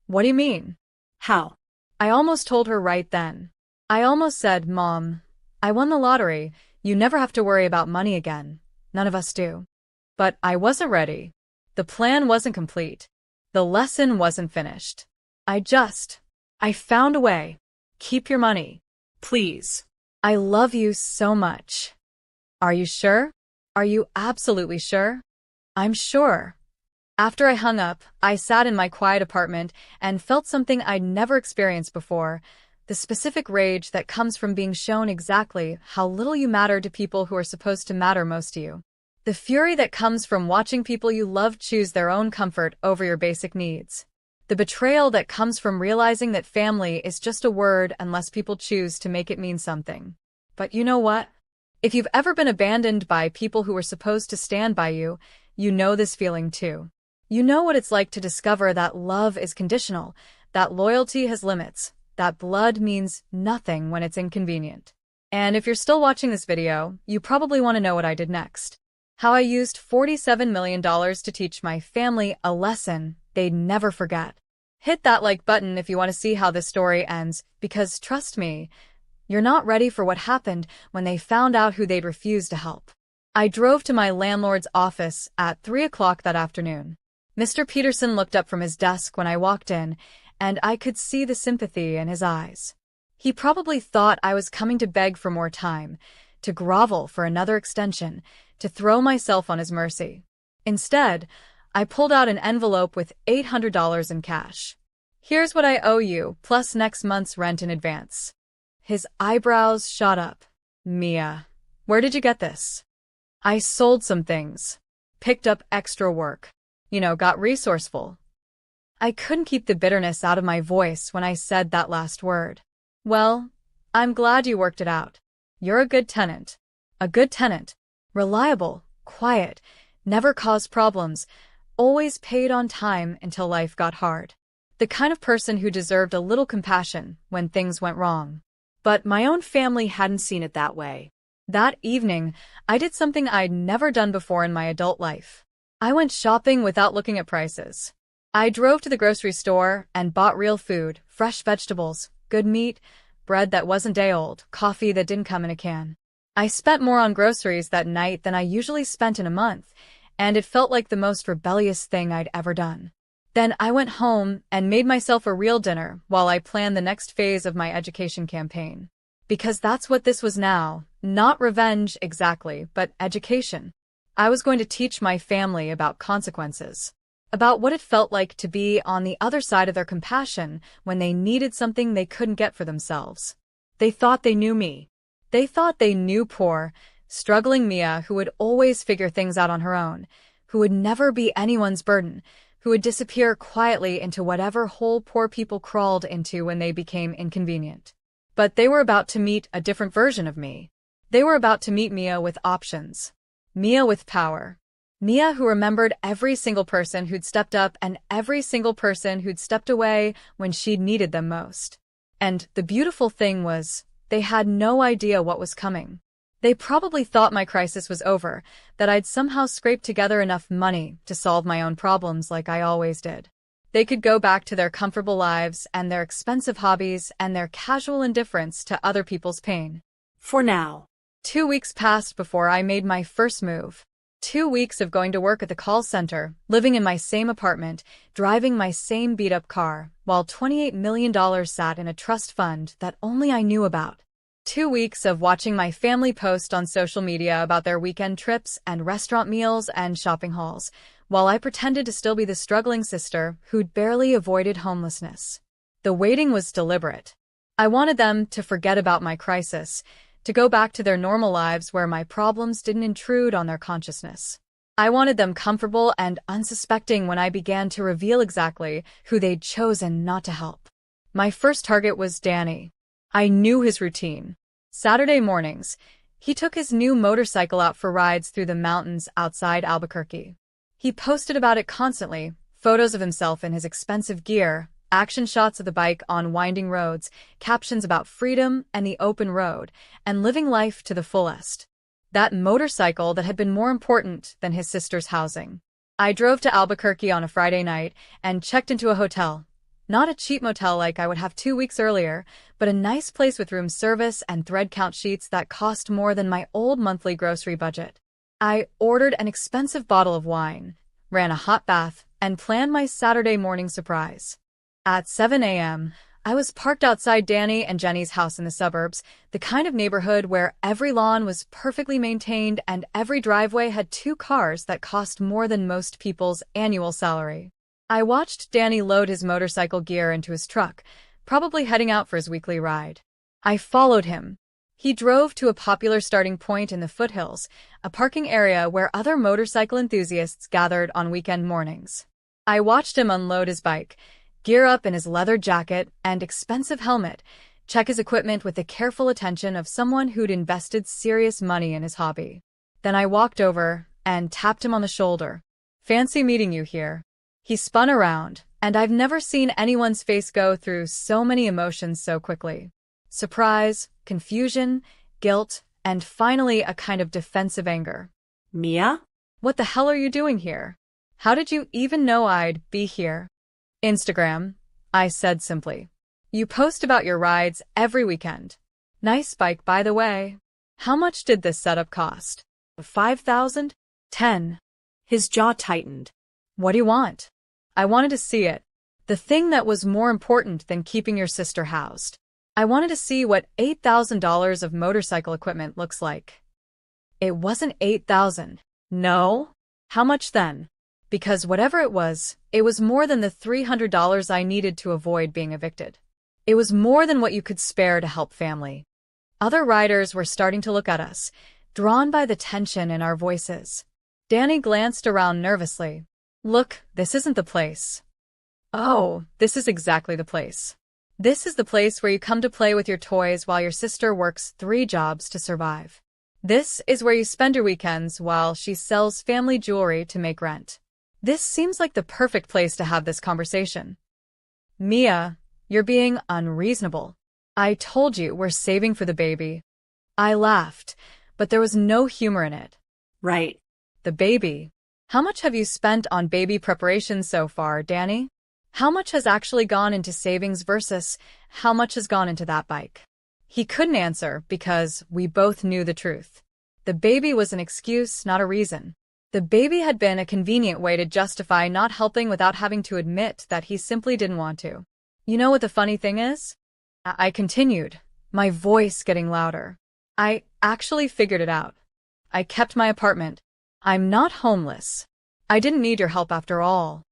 What do you mean? How? I almost told her right then. I almost said, Mom, I won the lottery. You never have to worry about money again. None of us do. But I wasn't ready. The plan wasn't complete. The lesson wasn't finished. I found a way. Keep your money. Please. I love you so much. Are you sure? Are you absolutely sure? I'm sure. After I hung up, I sat in my quiet apartment and felt something I'd never experienced before, the specific rage that comes from being shown exactly how little you matter to people who are supposed to matter most to you. The fury that comes from watching people you love choose their own comfort over your basic needs. The betrayal that comes from realizing that family is just a word unless people choose to make it mean something. But you know what? If you've ever been abandoned by people who were supposed to stand by you, you know this feeling too. You know what it's like to discover that love is conditional, that loyalty has limits, that blood means nothing when it's inconvenient. And if you're still watching this video, you probably want to know what I did next. How I used $47 million to teach my family a lesson they'd never forget. Hit that like button if you want to see how this story ends, because trust me, you're not ready for what happened when they found out who they'd refused to help. I drove to my landlord's office at 3 o'clock that afternoon. Mr. Peterson looked up from his desk when I walked in, and I could see the sympathy in his eyes. He probably thought I was coming to beg for more time, to grovel for another extension, to throw myself on his mercy. Instead, I pulled out an envelope with $800 in cash. Here's what I owe you, plus next month's rent in advance. His eyebrows shot up. Mia, where did you get this? I sold some things. Picked up extra work. Got resourceful. I couldn't keep the bitterness out of my voice when I said that last word. Well, I'm glad you worked it out. You're a good tenant. A good tenant. Reliable, quiet, never caused problems, always paid on time until life got hard. The kind of person who deserved a little compassion when things went wrong. But my own family hadn't seen it that way. That evening, I did something I'd never done before in my adult life. I went shopping without looking at prices. I drove to the grocery store and bought real food, fresh vegetables, good meat, bread that wasn't day-old, coffee that didn't come in a can. I spent more on groceries that night than I usually spent in a month, and it felt like the most rebellious thing I'd ever done. Then I went home and made myself a real dinner while I planned the next phase of my education campaign. Because that's what this was now, not revenge exactly, but education. I was going to teach my family about consequences, about what it felt like to be on the other side of their compassion when they needed something they couldn't get for themselves. They thought they knew me. They thought they knew poor, struggling Mia who would always figure things out on her own, who would never be anyone's burden, who would disappear quietly into whatever hole poor people crawled into when they became inconvenient. But they were about to meet a different version of me. They were about to meet Mia with options. Mia with power. Mia who remembered every single person who'd stepped up and every single person who'd stepped away when she'd needed them most. And the beautiful thing was, they had no idea what was coming. They probably thought my crisis was over, that I'd somehow scraped together enough money to solve my own problems like I always did. They could go back to their comfortable lives and their expensive hobbies and their casual indifference to other people's pain. For now. 2 weeks passed before I made my first move. 2 weeks of going to work at the call center, living in my same apartment, driving my same beat-up car, while $28 million sat in a trust fund that only I knew about. 2 weeks of watching my family post on social media about their weekend trips and restaurant meals and shopping hauls, while I pretended to still be the struggling sister who'd barely avoided homelessness. The waiting was deliberate. I wanted them to forget about my crisis, to go back to their normal lives where my problems didn't intrude on their consciousness. I wanted them comfortable and unsuspecting when I began to reveal exactly who they'd chosen not to help. My first target was Danny. I knew his routine. Saturday mornings, he took his new motorcycle out for rides through the mountains outside Albuquerque. He posted about it constantly, photos of himself in his expensive gear, action shots of the bike on winding roads, captions about freedom and the open road, and living life to the fullest. That motorcycle that had been more important than his sister's housing. I drove to Albuquerque on a Friday night and checked into a hotel. Not a cheap motel like I would have 2 weeks earlier, but a nice place with room service and thread count sheets that cost more than my old monthly grocery budget. I ordered an expensive bottle of wine, ran a hot bath, and planned my Saturday morning surprise. At 7 a.m., I was parked outside Danny and Jenny's house in the suburbs, the kind of neighborhood where every lawn was perfectly maintained and every driveway had two cars that cost more than most people's annual salary. I watched Danny load his motorcycle gear into his truck, probably heading out for his weekly ride. I followed him. He drove to a popular starting point in the foothills, a parking area where other motorcycle enthusiasts gathered on weekend mornings. I watched him unload his bike, gear up in his leather jacket and expensive helmet, check his equipment with the careful attention of someone who'd invested serious money in his hobby. Then I walked over and tapped him on the shoulder. "Fancy meeting you here." He spun around, and I've never seen anyone's face go through so many emotions so quickly. Surprise, confusion, guilt, and finally a kind of defensive anger. Mia? "What the hell are you doing here? How did you even know I'd be here?" "Instagram," I said simply. "You post about your rides every weekend." "Nice bike, by the way. How much did this setup cost?" "5,000? 10. His jaw tightened. "What do you want?" "I wanted to see it. The thing that was more important than keeping your sister housed. I wanted to see what $8,000 of motorcycle equipment looks like." "It wasn't 8,000. "No? How much then?" "Because whatever it was more than the $300 I needed to avoid being evicted. It was more than what you could spare to help family." Other riders were starting to look at us, drawn by the tension in our voices. Danny glanced around nervously. "Look, this isn't the place." "Oh, this is exactly the place. This is the place where you come to play with your toys while your sister works 3 jobs to survive. This is where you spend your weekends while she sells family jewelry to make rent. This seems like the perfect place to have this conversation." "Mia, you're being unreasonable. I told you we're saving for the baby." I laughed, but there was no humor in it. Right. "The baby? How much have you spent on baby preparations so far, Danny? How much has actually gone into savings versus how much has gone into that bike?" He couldn't answer because we both knew the truth. The baby was an excuse, not a reason. The baby had been a convenient way to justify not helping without having to admit that he simply didn't want to. "You know what the funny thing is?" I continued, my voice getting louder. "I actually figured it out. I kept my apartment. I'm not homeless. I didn't need your help after all."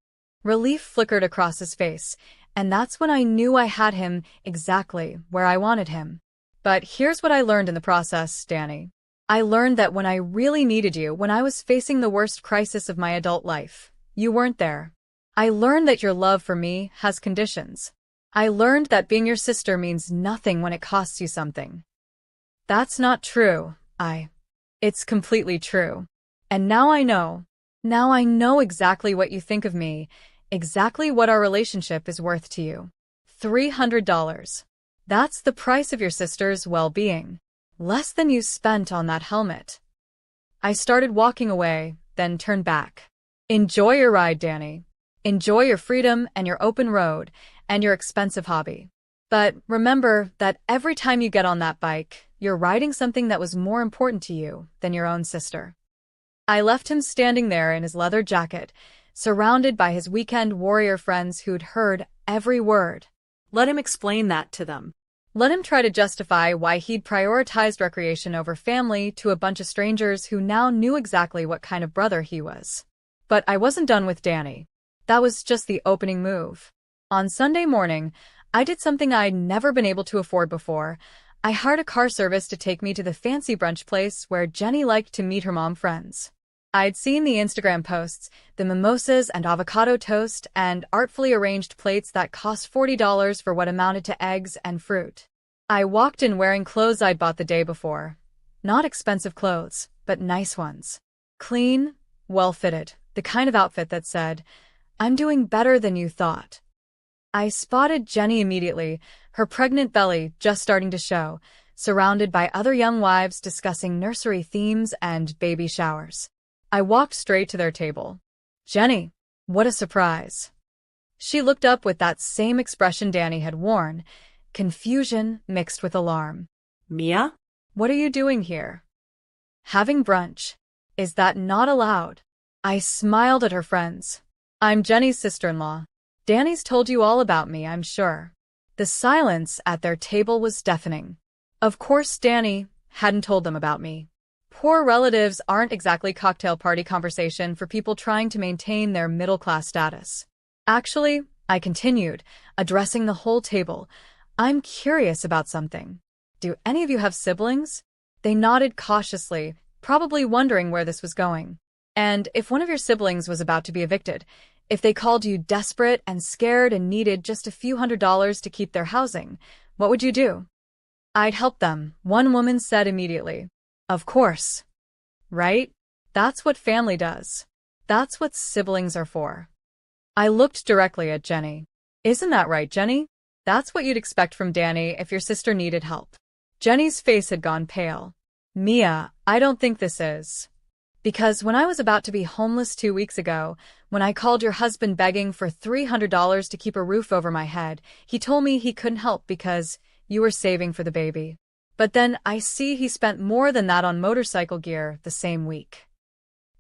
Relief flickered across his face, and that's when I knew I had him exactly where I wanted him. But here's what I learned in the process, Danny. I learned that when I really needed you, when I was facing the worst crisis of my adult life, you weren't there. I learned that your love for me has conditions. I learned that being your sister means nothing when it costs you something. That's not true, It's completely true. And now I know. Now I know exactly what you think of me, exactly what our relationship is worth to you. $300. That's the price of your sister's well-being. Less than you spent on that helmet. I started walking away, then turned back. "Enjoy your ride, Danny. Enjoy your freedom and your open road and your expensive hobby. But remember that every time you get on that bike, you're riding something that was more important to you than your own sister." I left him standing there in his leather jacket, surrounded by his weekend warrior friends who'd heard every word. Let him explain that to them. Let him try to justify why he'd prioritized recreation over family to a bunch of strangers who now knew exactly what kind of brother he was. But I wasn't done with Danny. That was just the opening move. On Sunday morning, I did something I'd never been able to afford before. I hired a car service to take me to the fancy brunch place where Jenny liked to meet her mom friends. I'd seen the Instagram posts, the mimosas and avocado toast, and artfully arranged plates that cost $40 for what amounted to eggs and fruit. I walked in wearing clothes I'd bought the day before. Not expensive clothes, but nice ones. Clean, well-fitted, the kind of outfit that said, "I'm doing better than you thought." I spotted Jenny immediately, her pregnant belly just starting to show, surrounded by other young wives discussing nursery themes and baby showers. I walked straight to their table. "Jenny, what a surprise." She looked up with that same expression Danny had worn, confusion mixed with alarm. "Mia? "What are you doing here?" "Having brunch. Is that not allowed? I smiled at her friends. I'm Jenny's sister-in-law. Danny's told you all about me, I'm sure. The silence at their table was deafening. Of course Danny hadn't told them about me. Poor relatives aren't exactly cocktail party conversation for people trying to maintain their middle-class status. Actually, I continued, addressing the whole table, I'm curious about something. Do any of you have siblings? They nodded cautiously, probably wondering where this was going. And if one of your siblings was about to be evicted, if they called you desperate and scared and needed just a few $100s to keep their housing, what would you do? I'd help them, one woman said immediately. Of course. Right? That's what family does. That's what siblings are for. I looked directly at Jenny. Isn't that right, Jenny? That's what you'd expect from Danny if your sister needed help. Jenny's face had gone pale. Mia, I don't think this is. Because when I was about to be homeless 2 weeks ago, when I called your husband begging for $300 to keep a roof over my head, he told me he couldn't help because you were saving for the baby. But then I see he spent more than that on motorcycle gear the same week.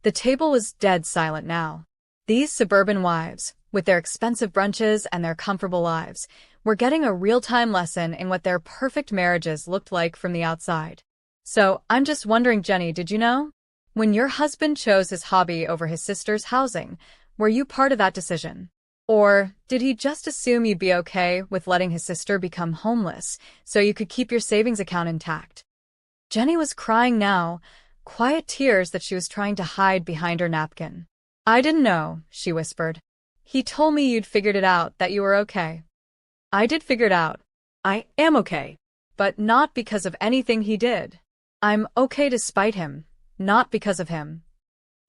The table was dead silent now. These suburban wives, with their expensive brunches and their comfortable lives, were getting a real-time lesson in what their perfect marriages looked like from the outside. So, I'm just wondering, Jenny, did you know? When your husband chose his hobby over his sister's housing, were you part of that decision? Or did he just assume you'd be okay with letting his sister become homeless so you could keep your savings account intact? Jenny was crying now, quiet tears that she was trying to hide behind her napkin. I didn't know, she whispered. He told me you'd figured it out, that you were okay. I did figure it out. I am okay. But not because of anything he did. I'm okay despite him, not because of him.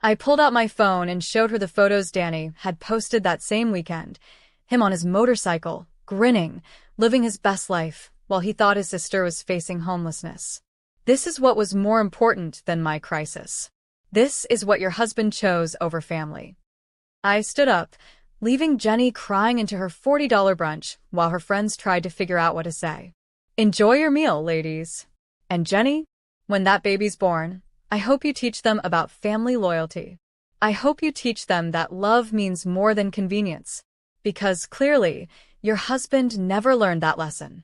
I pulled out my phone and showed her the photos Danny had posted that same weekend. Him on his motorcycle, grinning, living his best life, while he thought his sister was facing homelessness. This is what was more important than my crisis. This is what your husband chose over family. I stood up, leaving Jenny crying into her $40 brunch while her friends tried to figure out what to say. Enjoy your meal, ladies. And Jenny, when that baby's born, I hope you teach them about family loyalty. I hope you teach them that love means more than convenience. Because clearly, your husband never learned that lesson.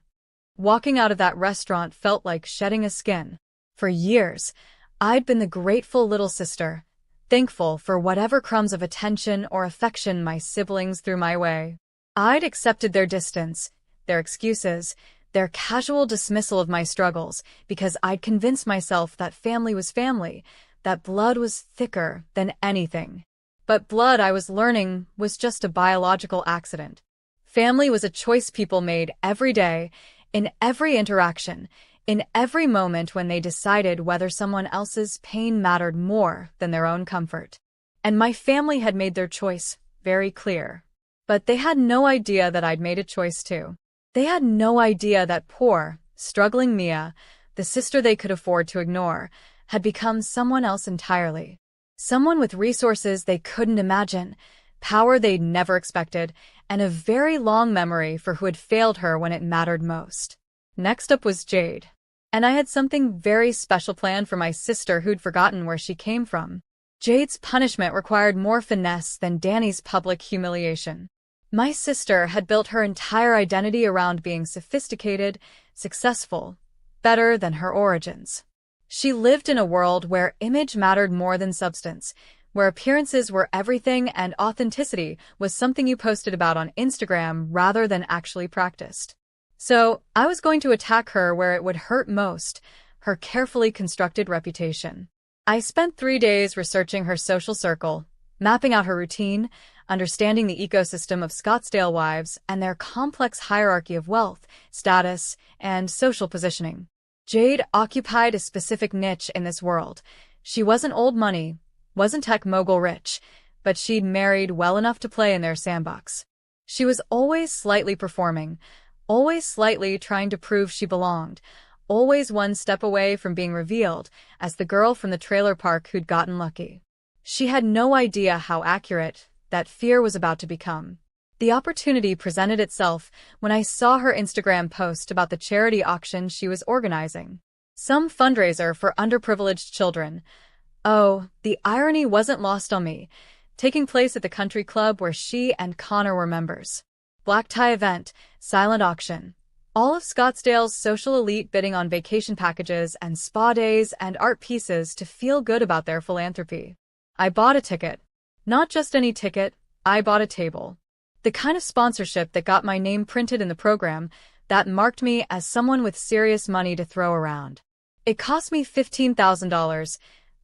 Walking out of that restaurant felt like shedding a skin. For years, I'd been the grateful little sister, thankful for whatever crumbs of attention or affection my siblings threw my way. I'd accepted their distance, their excuses, their casual dismissal of my struggles, because I'd convinced myself that family was family, that blood was thicker than anything. But blood, I was learning, was just a biological accident. Family was a choice people made every day, in every interaction, in every moment when they decided whether someone else's pain mattered more than their own comfort. And my family had made their choice very clear. But they had no idea that I'd made a choice too. They had no idea that poor, struggling Mia, the sister they could afford to ignore, had become someone else entirely. Someone with resources they couldn't imagine, power they'd never expected, and a very long memory for who had failed her when it mattered most. Next up was Jade. And I had something very special planned for my sister who'd forgotten where she came from. Jade's punishment required more finesse than Danny's public humiliation. My sister had built her entire identity around being sophisticated, successful, better than her origins. She lived in a world where image mattered more than substance, where appearances were everything and authenticity was something you posted about on Instagram rather than actually practiced. So, I was going to attack her where it would hurt most, her carefully constructed reputation. I spent 3 days researching her social circle, mapping out her routine, understanding the ecosystem of Scottsdale wives and their complex hierarchy of wealth, status, and social positioning. Jade occupied a specific niche in this world. She wasn't old money, wasn't tech mogul rich, but she'd married well enough to play in their sandbox. She was always slightly performing, always slightly trying to prove she belonged, always one step away from being revealed as the girl from the trailer park who'd gotten lucky. She had no idea how accurate that fear was about to become. The opportunity presented itself when I saw her Instagram post about the charity auction she was organizing. Some fundraiser for underprivileged children. Oh, the irony wasn't lost on me, taking place at the country club where she and Connor were members. Black tie event, silent auction. All of Scottsdale's social elite bidding on vacation packages and spa days and art pieces to feel good about their philanthropy. I bought a ticket. Not just any ticket, I bought a table. The kind of sponsorship that got my name printed in the program, that marked me as someone with serious money to throw around. It cost me $15,000,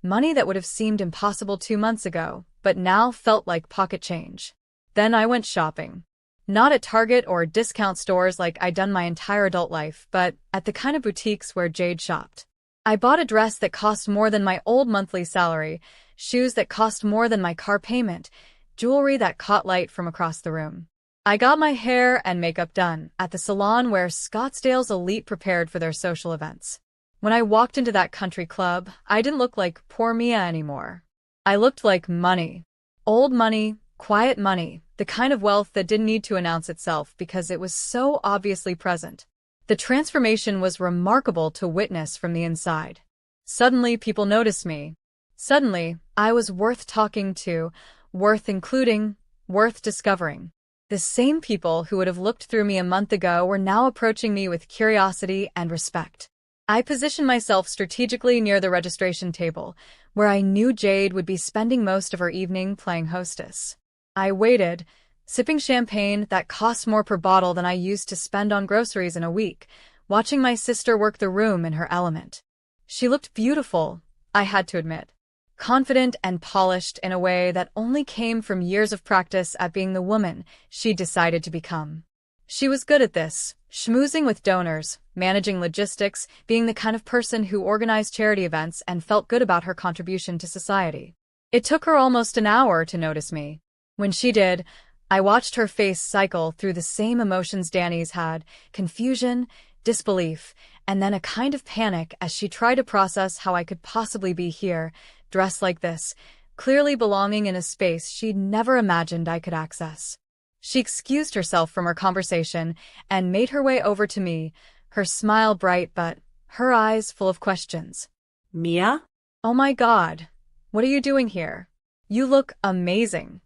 money that would have seemed impossible 2 months ago, but now felt like pocket change. Then I went shopping. Not at Target or discount stores like I'd done my entire adult life, but at the kind of boutiques where Jade shopped. I bought a dress that cost more than my old monthly salary, shoes that cost more than my car payment, jewelry that caught light from across the room. I got my hair and makeup done at the salon where Scottsdale's elite prepared for their social events. When I walked into that country club, I didn't look like poor Mia anymore. I looked like money. Old money, quiet money, the kind of wealth that didn't need to announce itself because it was so obviously present. The transformation was remarkable to witness from the inside. Suddenly, people noticed me. Suddenly, I was worth talking to, worth including, worth discovering. The same people who would have looked through me a month ago were now approaching me with curiosity and respect. I positioned myself strategically near the registration table, where I knew Jade would be spending most of her evening playing hostess. I waited, sipping champagne that cost more per bottle than I used to spend on groceries in a week, watching my sister work the room in her element. She looked beautiful, I had to admit. Confident and polished in a way that only came from years of practice at being the woman she decided to become. She was good at this, schmoozing with donors, managing logistics, being the kind of person who organized charity events and felt good about her contribution to society. It took her almost an hour to notice me. When she did, I watched her face cycle through the same emotions Danny's had, confusion, disbelief, and then a kind of panic as she tried to process how I could possibly be here, dressed like this, clearly belonging in a space she'd never imagined I could access. She excused herself from her conversation and made her way over to me, her smile bright but her eyes full of questions. Mia? Oh my God, what are you doing here? You look amazing.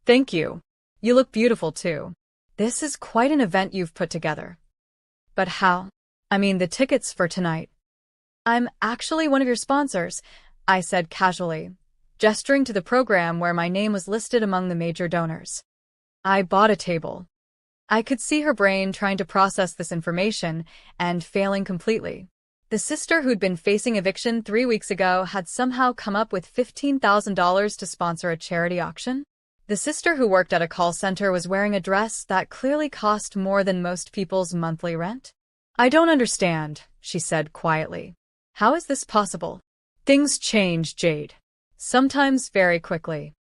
Thank you. You look beautiful too. This is quite an event you've put together. But how? I mean, the tickets for tonight. I'm actually one of your sponsors, I said casually, gesturing to the program where my name was listed among the major donors. I bought a table. I could see her brain trying to process this information and failing completely. The sister who'd been facing eviction 3 weeks ago had somehow come up with $15,000 to sponsor a charity auction. The sister who worked at a call center was wearing a dress that clearly cost more than most people's monthly rent. I don't understand, she said quietly. How is this possible? Things change, Jade. Sometimes very quickly.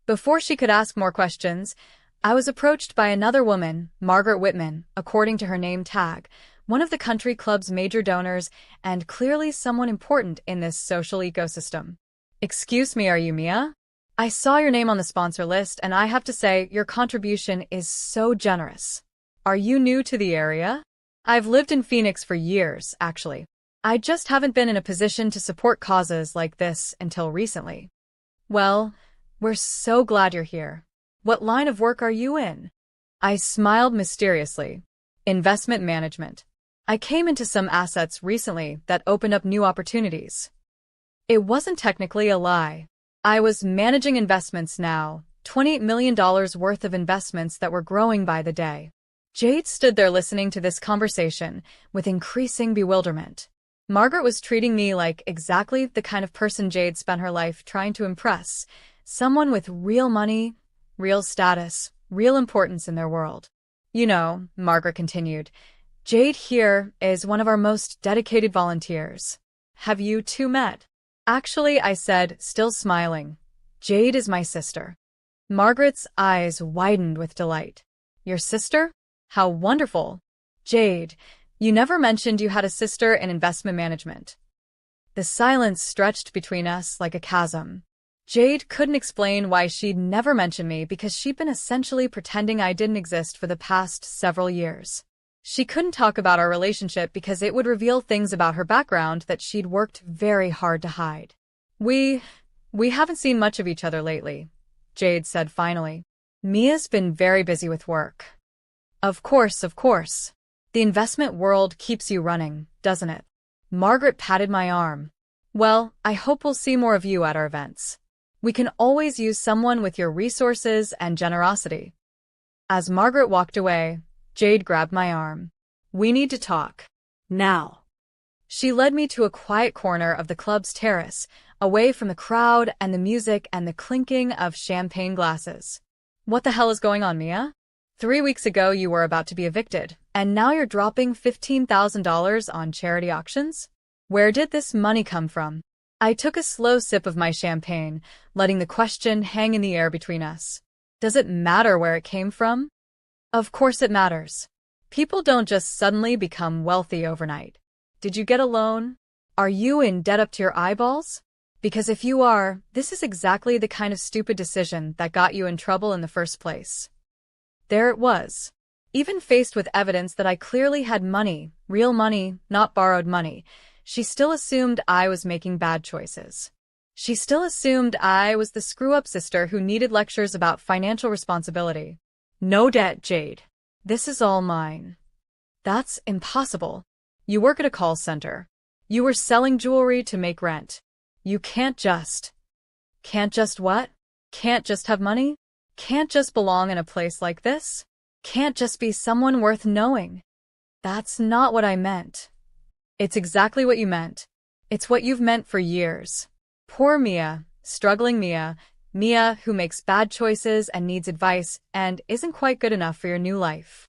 Before she could ask more questions, I was approached by another woman, Margaret Whitman, according to her name tag, one of the country club's major donors and clearly someone important in this social ecosystem. Excuse me, are you Mia? I saw your name on the sponsor list and I have to say your contribution is so generous. Are you new to the area? I've lived in Phoenix for years, actually. I just haven't been in a position to support causes like this until recently. Well, we're so glad you're here. What line of work are you in? I smiled mysteriously. Investment management. I came into some assets recently that opened up new opportunities. It wasn't technically a lie. I was managing investments now, $28 million worth of investments that were growing by the day. Jade stood there listening to this conversation with increasing bewilderment. Margaret was treating me like exactly the kind of person Jade spent her life trying to impress, someone with real money, real status, real importance in their world. You know, Margaret continued, Jade here is one of our most dedicated volunteers. Have you two met? Actually, I said, still smiling. Jade is my sister. Margaret's eyes widened with delight. Your sister? How wonderful. Jade, you never mentioned you had a sister in investment management. The silence stretched between us like a chasm. Jade couldn't explain why she'd never mentioned me because she'd been essentially pretending I didn't exist for the past several years. She couldn't talk about our relationship because it would reveal things about her background that she'd worked very hard to hide. We, we haven't seen much of each other lately, Jade said finally. Mia's been very busy with work. Of course, of course. The investment world keeps you running, doesn't it? Margaret patted my arm. Well, I hope we'll see more of you at our events. We can always use someone with your resources and generosity. As Margaret walked away, Jade grabbed my arm. We need to talk. Now. She led me to a quiet corner of the club's terrace, away from the crowd and the music and the clinking of champagne glasses. What the hell is going on, Mia? 3 weeks ago you were about to be evicted, and now you're dropping $15,000 on charity auctions? Where did this money come from? I took a slow sip of my champagne, letting the question hang in the air between us. Does it matter where it came from? Of course it matters. People don't just suddenly become wealthy overnight. Did you get a loan? Are you in debt up to your eyeballs? Because if you are, this is exactly the kind of stupid decision that got you in trouble in the first place. There it was. Even faced with evidence that I clearly had money, real money, not borrowed money, she still assumed I was making bad choices. She still assumed I was the screw-up sister who needed lectures about financial responsibility. No debt, Jade. This is all mine. That's impossible. You work at a call center. You were selling jewelry to make rent. You can't just what? Can't just have money? Can't just belong in a place like this? Can't just be someone worth knowing? That's not what I meant. It's exactly what you meant. It's what you've meant for years. Poor Mia, struggling Mia, Mia who makes bad choices and needs advice and isn't quite good enough for your new life.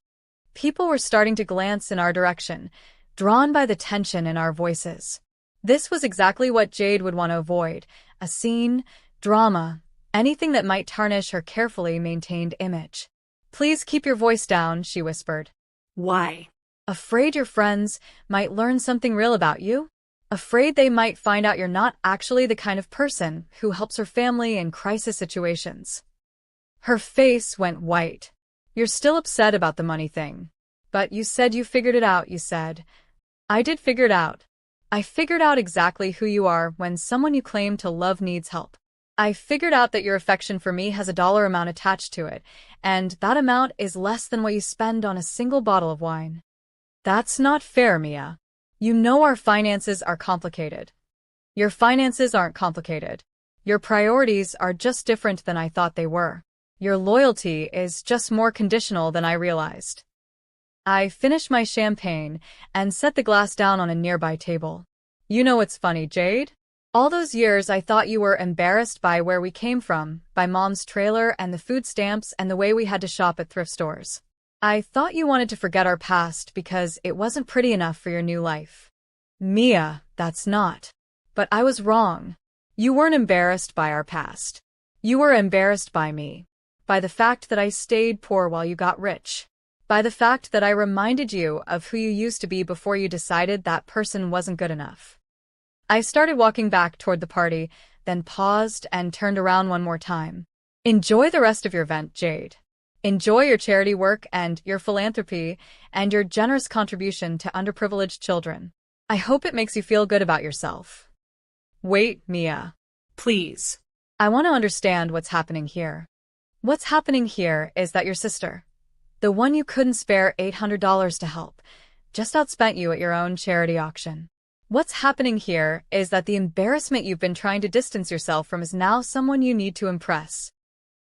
People were starting to glance in our direction, drawn by the tension in our voices. This was exactly what Jade would want to avoid, a scene, drama, anything that might tarnish her carefully maintained image. Please keep your voice down, she whispered. Why? Afraid your friends might learn something real about you? Afraid they might find out you're not actually the kind of person who helps her family in crisis situations. Her face went white. You're still upset about the money thing. But you said you figured it out, you said. I did figure it out. I figured out exactly who you are when someone you claim to love needs help. I figured out that your affection for me has a dollar amount attached to it, and that amount is less than what you spend on a single bottle of wine. That's not fair, Mia. You know our finances are complicated. Your finances aren't complicated. Your priorities are just different than I thought they were. Your loyalty is just more conditional than I realized. I finished my champagne and set the glass down on a nearby table. You know what's funny, Jade? All those years I thought you were embarrassed by where we came from, by Mom's trailer and the food stamps and the way we had to shop at thrift stores. I thought you wanted to forget our past because it wasn't pretty enough for your new life. Mia, that's not. But I was wrong. You weren't embarrassed by our past. You were embarrassed by me. By the fact that I stayed poor while you got rich. By the fact that I reminded you of who you used to be before you decided that person wasn't good enough. I started walking back toward the party, then paused and turned around one more time. Enjoy the rest of your event, Jade. Enjoy your charity work and your philanthropy and your generous contribution to underprivileged children. I hope it makes you feel good about yourself. Wait, Mia. Please. I want to understand what's happening here. What's happening here is that your sister, the one you couldn't spare $800 to help, just outspent you at your own charity auction. What's happening here is that the embarrassment you've been trying to distance yourself from is now someone you need to impress.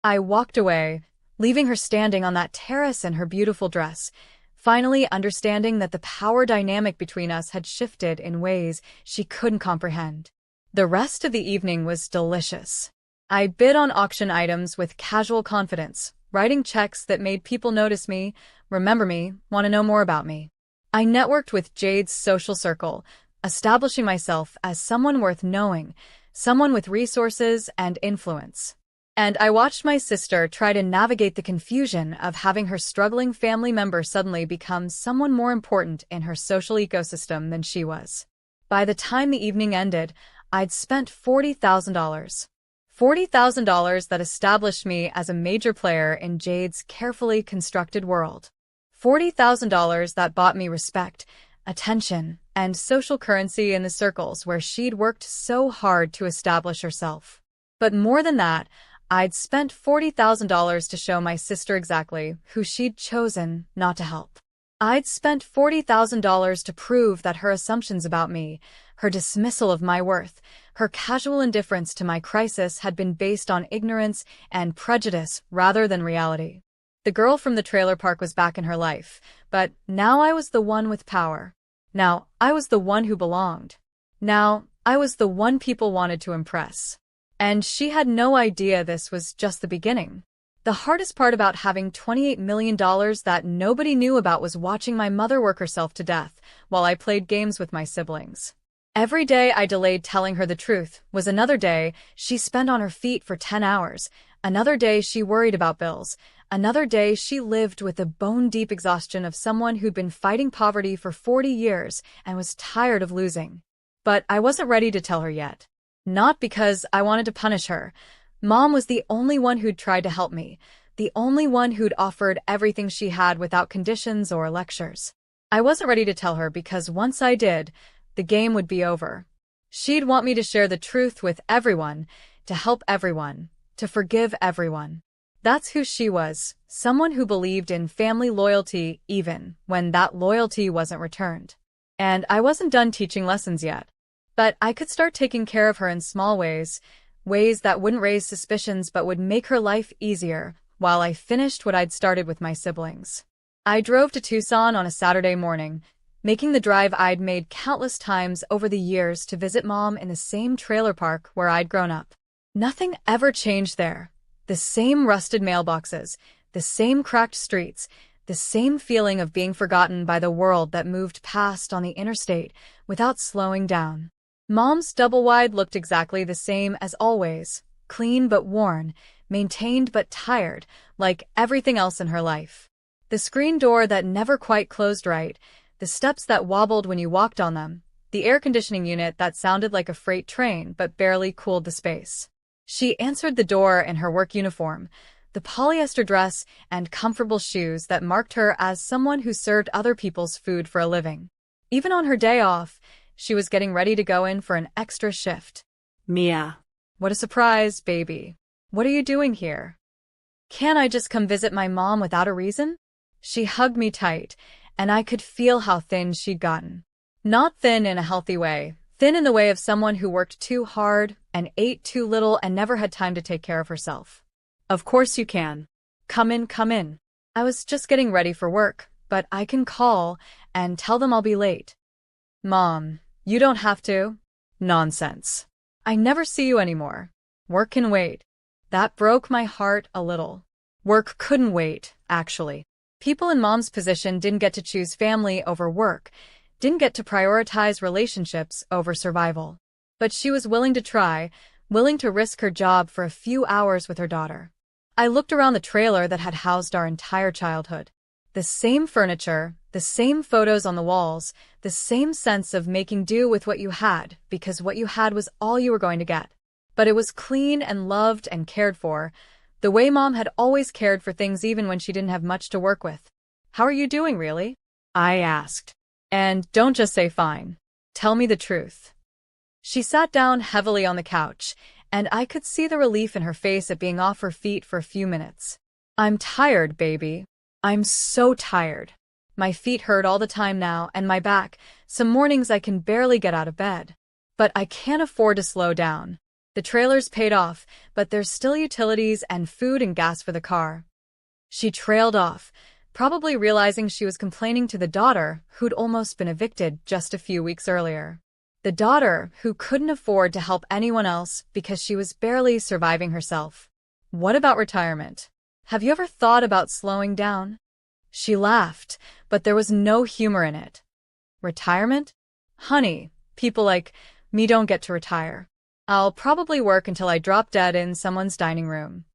I walked away, leaving her standing on that terrace in her beautiful dress, finally understanding that the power dynamic between us had shifted in ways she couldn't comprehend. The rest of the evening was delicious. I bid on auction items with casual confidence, writing checks that made people notice me, remember me, want to know more about me. I networked with Jade's social circle, establishing myself as someone worth knowing, someone with resources and influence. And I watched my sister try to navigate the confusion of having her struggling family member suddenly become someone more important in her social ecosystem than she was. By the time the evening ended, I'd spent $40,000. $40,000 that established me as a major player in Jade's carefully constructed world. $40,000 that bought me respect, attention, and social currency in the circles where she'd worked so hard to establish herself. But more than that, I'd spent $40,000 to show my sister exactly who she'd chosen not to help. I'd spent $40,000 to prove that her assumptions about me, her dismissal of my worth, her casual indifference to my crisis had been based on ignorance and prejudice rather than reality. The girl from the trailer park was back in her life, but now I was the one with power. Now I was the one who belonged. Now I was the one people wanted to impress. And she had no idea this was just the beginning. The hardest part about having $28 million that nobody knew about was watching my mother work herself to death while I played games with my siblings. Every day I delayed telling her the truth was another day she spent on her feet for 10 hours, another day she worried about bills, another day she lived with the bone-deep exhaustion of someone who'd been fighting poverty for 40 years and was tired of losing. But I wasn't ready to tell her yet. Not because I wanted to punish her. Mom was the only one who'd tried to help me, the only one who'd offered everything she had without conditions or lectures. I wasn't ready to tell her because once I did, the game would be over. She'd want me to share the truth with everyone, to help everyone, to forgive everyone. That's who she was, someone who believed in family loyalty even when that loyalty wasn't returned. And I wasn't done teaching lessons yet. But I could start taking care of her in small ways, ways that wouldn't raise suspicions but would make her life easier, while I finished what I'd started with my siblings. I drove to Tucson on a Saturday morning, making the drive I'd made countless times over the years to visit Mom in the same trailer park where I'd grown up. Nothing ever changed there. The same rusted mailboxes, the same cracked streets, the same feeling of being forgotten by the world that moved past on the interstate without slowing down. Mom's double-wide looked exactly the same as always, clean but worn, maintained but tired, like everything else in her life. The screen door that never quite closed right, the steps that wobbled when you walked on them, the air conditioning unit that sounded like a freight train but barely cooled the space. She answered the door in her work uniform, the polyester dress and comfortable shoes that marked her as someone who served other people's food for a living. Even on her day off, she was getting ready to go in for an extra shift. Mia. What a surprise, baby. What are you doing here? Can't I just come visit my mom without a reason? She hugged me tight, and I could feel how thin she'd gotten. Not thin in a healthy way, thin in the way of someone who worked too hard and ate too little and never had time to take care of herself. Of course you can. Come in, come in. I was just getting ready for work, but I can call and tell them I'll be late. Mom, you don't have to. Nonsense. I never see you anymore. Work can wait. That broke my heart a little. Work couldn't wait, actually. People in Mom's position didn't get to choose family over work, didn't get to prioritize relationships over survival. But she was willing to try, willing to risk her job for a few hours with her daughter. I looked around the trailer that had housed our entire childhood. The same furniture, the same photos on the walls, the same sense of making do with what you had, because what you had was all you were going to get. But it was clean and loved and cared for, the way Mom had always cared for things even when she didn't have much to work with. How are you doing, really? I asked. And don't just say fine. Tell me the truth. She sat down heavily on the couch, and I could see the relief in her face at being off her feet for a few minutes. I'm tired, baby. I'm so tired. My feet hurt all the time now, and my back. Some mornings I can barely get out of bed. But I can't afford to slow down. The trailer's paid off, but there's still utilities and food and gas for the car. She trailed off, probably realizing she was complaining to the daughter who'd almost been evicted just a few weeks earlier. The daughter who couldn't afford to help anyone else because she was barely surviving herself. What about retirement? Have you ever thought about slowing down? She laughed, but there was no humor in it. Retirement? Honey, people like me don't get to retire. I'll probably work until I drop dead in someone's dining room.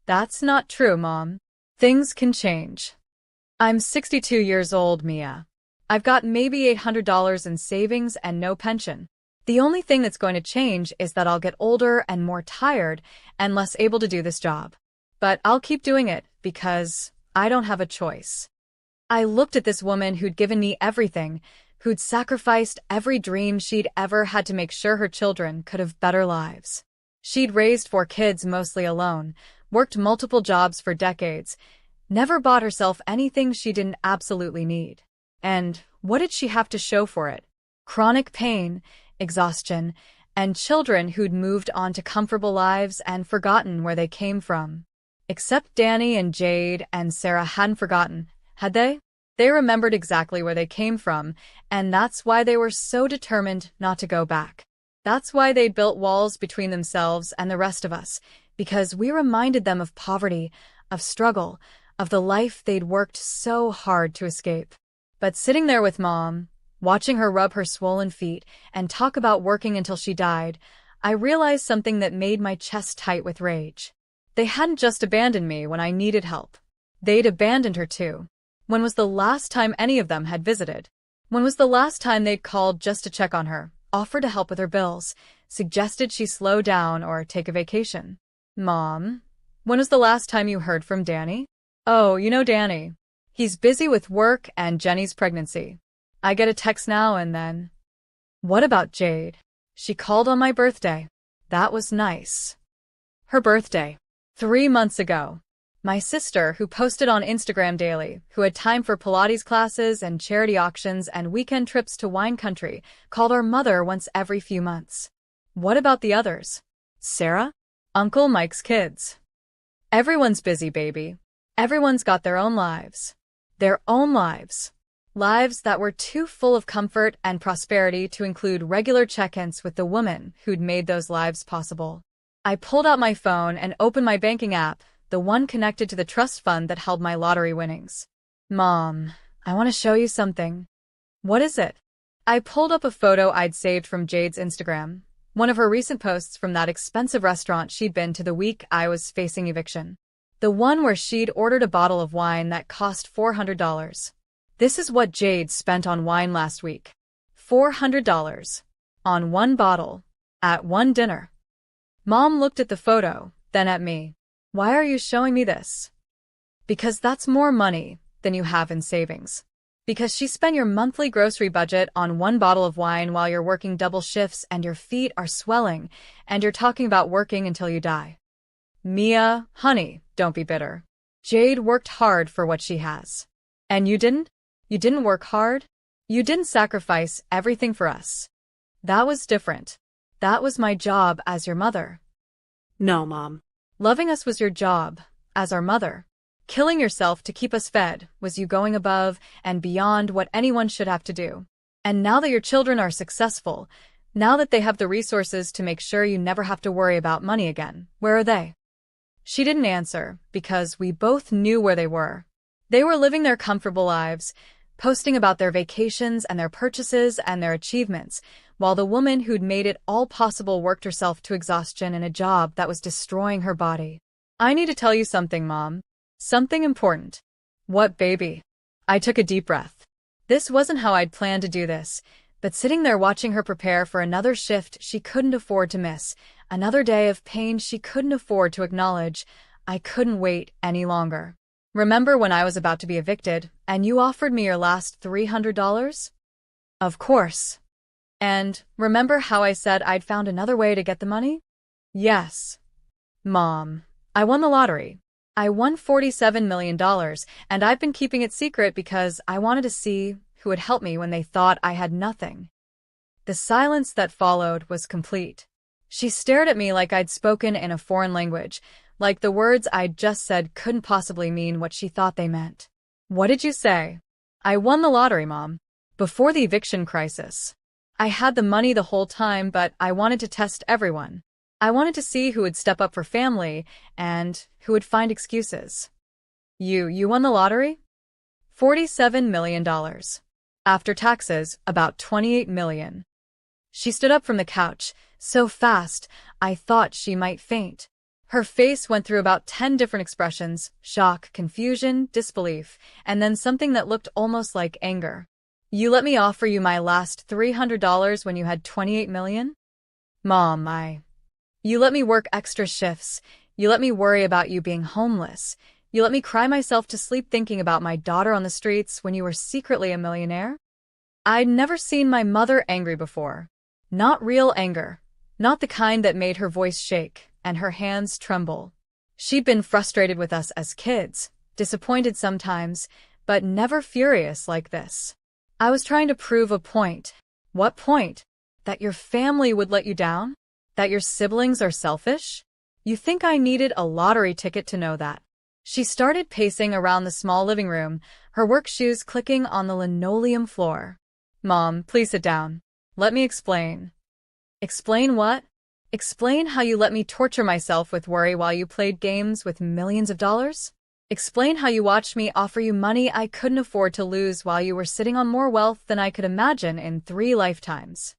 That's not true, Mom. Things can change. I'm 62 years old, Mia. I've got maybe $800 in savings and no pension. The only thing that's going to change is that I'll get older and more tired and less able to do this job. But I'll keep doing it because I don't have a choice. I looked at this woman who'd given me everything, who'd sacrificed every dream she'd ever had to make sure her children could have better lives. She'd raised 4 kids mostly alone, worked multiple jobs for decades, never bought herself anything she didn't absolutely need. And what did she have to show for it? Chronic pain, exhaustion, and children who'd moved on to comfortable lives and forgotten where they came from. Except Danny and Jade and Sarah hadn't forgotten, had they? They remembered exactly where they came from, and that's why they were so determined not to go back. That's why they built walls between themselves and the rest of us, because we reminded them of poverty, of struggle, of the life they'd worked so hard to escape. But sitting there with Mom, watching her rub her swollen feet and talk about working until she died, I realized something that made my chest tight with rage. They hadn't just abandoned me when I needed help. They'd abandoned her too. When was the last time any of them had visited? When was the last time they'd called just to check on her, offered to help with her bills, suggested she slow down or take a vacation? Mom, when was the last time you heard from Danny? Oh, you know Danny. He's busy with work and Jenny's pregnancy. I get a text now and then. What about Jade? She called on my birthday. That was nice. Her birthday. 3 months ago. My sister, who posted on Instagram daily, who had time for Pilates classes and charity auctions and weekend trips to wine country, called our mother once every few months. What about the others? Sarah? Uncle Mike's kids. Everyone's busy, baby. Everyone's got their own lives. Their own lives. Lives that were too full of comfort and prosperity to include regular check-ins with the woman who'd made those lives possible. I pulled out my phone and opened my banking app, the one connected to the trust fund that held my lottery winnings. Mom, I want to show you something. What is it? I pulled up a photo I'd saved from Jade's Instagram, one of her recent posts from that expensive restaurant she'd been to the week I was facing eviction. The one where she'd ordered a bottle of wine that cost $400. This is what Jade spent on wine last week. $400. On one bottle. At one dinner. Mom looked at the photo, then at me. Why are you showing me this? Because that's more money than you have in savings. Because she spent your monthly grocery budget on one bottle of wine while you're working double shifts and your feet are swelling and you're talking about working until you die. Mia, honey, don't be bitter. Jade worked hard for what she has. And you didn't? You didn't work hard? You didn't sacrifice everything for us. That was different. That was my job as your mother. No, Mom. Loving us was your job as our mother. Killing yourself to keep us fed was you going above and beyond what anyone should have to do. And now that your children are successful, now that they have the resources to make sure you never have to worry about money again, where are they? She didn't answer because we both knew where they were. They were living their comfortable lives, posting about their vacations and their purchases and their achievements, while the woman who'd made it all possible worked herself to exhaustion in a job that was destroying her body. I need to tell you something, Mom. Something important. What, baby? I took a deep breath. This wasn't how I'd planned to do this, but sitting there watching her prepare for another shift she couldn't afford to miss, another day of pain she couldn't afford to acknowledge, I couldn't wait any longer. Remember when I was about to be evicted, and you offered me your last $300? Of course. And remember how I said I'd found another way to get the money? Yes. Mom, I won the lottery. I won $47 million, and I've been keeping it secret because I wanted to see who would help me when they thought I had nothing. The silence that followed was complete. She stared at me like I'd spoken in a foreign language, like the words I'd just said couldn't possibly mean what she thought they meant. What did you say? I won the lottery, Mom. Before the eviction crisis. I had the money the whole time, but I wanted to test everyone. I wanted to see who would step up for family and who would find excuses. You won the lottery? $47 million. After taxes, about $28 million. She stood up from the couch, so fast, I thought she might faint. Her face went through about 10 different expressions: shock, confusion, disbelief, and then something that looked almost like anger. You let me offer you my last $300 when you had $28 million? Mom, You let me work extra shifts. You let me worry about you being homeless. You let me cry myself to sleep thinking about my daughter on the streets when you were secretly a millionaire? I'd never seen my mother angry before. Not real anger. Not the kind that made her voice shake and her hands tremble. She'd been frustrated with us as kids, disappointed sometimes, but never furious like this. I was trying to prove a point. What point? That your family would let you down? That your siblings are selfish? You think I needed a lottery ticket to know that? She started pacing around the small living room, her work shoes clicking on the linoleum floor. Mom, please sit down. Let me explain. Explain what? Explain how you let me torture myself with worry while you played games with millions of dollars? Explain how you watched me offer you money I couldn't afford to lose while you were sitting on more wealth than I could imagine in 3 lifetimes.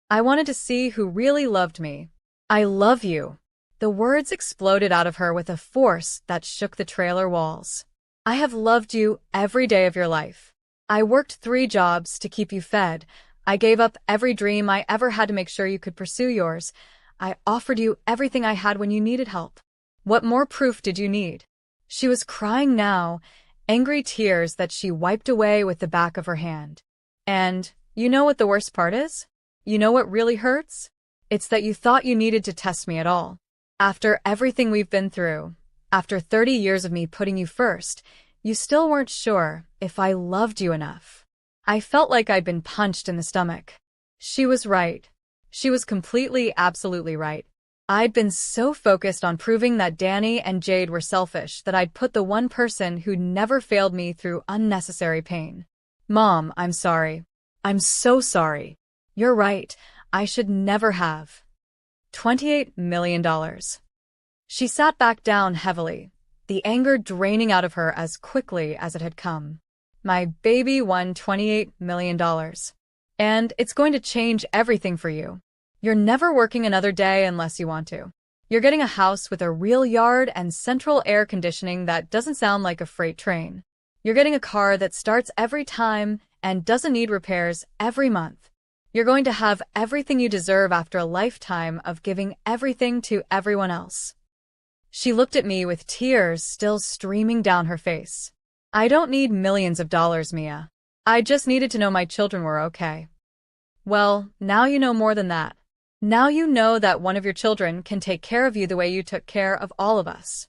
I wanted to see who really loved me. I love you. The words exploded out of her with a force that shook the trailer walls. I have loved you every day of your life. I worked 3 jobs to keep you fed. I gave up every dream I ever had to make sure you could pursue yours. I offered you everything I had when you needed help. What more proof did you need? She was crying now, angry tears that she wiped away with the back of her hand. And, you know what the worst part is? You know what really hurts? It's that you thought you needed to test me at all. After everything we've been through, after 30 years of me putting you first, you still weren't sure if I loved you enough. I felt like I'd been punched in the stomach. She was right. She was completely, absolutely right. I'd been so focused on proving that Danny and Jade were selfish that I'd put the one person who'd never failed me through unnecessary pain. Mom, I'm sorry. I'm so sorry. You're right. I should never have. $28 million. She sat back down heavily, the anger draining out of her as quickly as it had come. My baby won $28 million. And it's going to change everything for you. You're never working another day unless you want to. You're getting a house with a real yard and central air conditioning that doesn't sound like a freight train. You're getting a car that starts every time and doesn't need repairs every month. You're going to have everything you deserve after a lifetime of giving everything to everyone else. She looked at me with tears still streaming down her face. I don't need millions of dollars, Mia. I just needed to know my children were okay. Well, now you know more than that. Now you know that one of your children can take care of you the way you took care of all of us.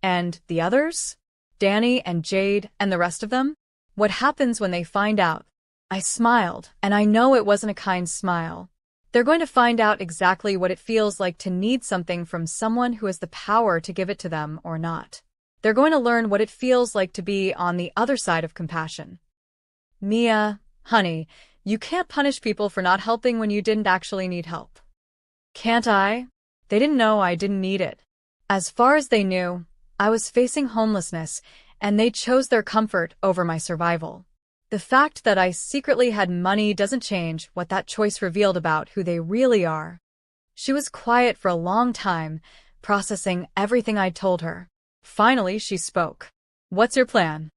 And the others? Danny and Jade and the rest of them? What happens when they find out? I smiled, and I know it wasn't a kind smile. They're going to find out exactly what it feels like to need something from someone who has the power to give it to them or not. They're going to learn what it feels like to be on the other side of compassion. Mia, honey, you can't punish people for not helping when you didn't actually need help. Can't I? They didn't know I didn't need it. As far as they knew, I was facing homelessness, and they chose their comfort over my survival. The fact that I secretly had money doesn't change what that choice revealed about who they really are. She was quiet for a long time, processing everything I'd told her. Finally, she spoke. What's your plan?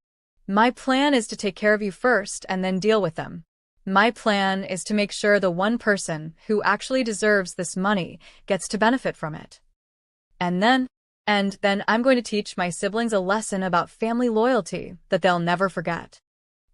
My plan is to take care of you first and then deal with them. My plan is to make sure the one person who actually deserves this money gets to benefit from it. And then I'm going to teach my siblings a lesson about family loyalty that they'll never forget.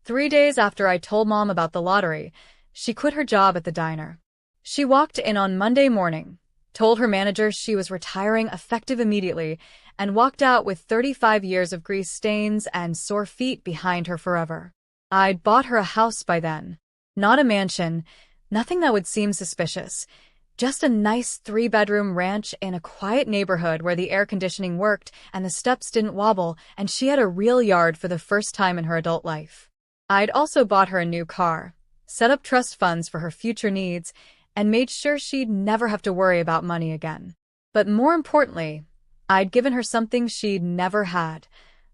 3 days after I told Mom about the lottery, she quit her job at the diner. She walked in on Monday morning, told her manager she was retiring effective immediately, and walked out with 35 years of grease stains and sore feet behind her forever. I'd bought her a house by then. Not a mansion, nothing that would seem suspicious. Just a nice 3-bedroom ranch in a quiet neighborhood where the air conditioning worked and the steps didn't wobble, and she had a real yard for the first time in her adult life. I'd also bought her a new car, set up trust funds for her future needs, and made sure she'd never have to worry about money again. But more importantly, I'd given her something she'd never had,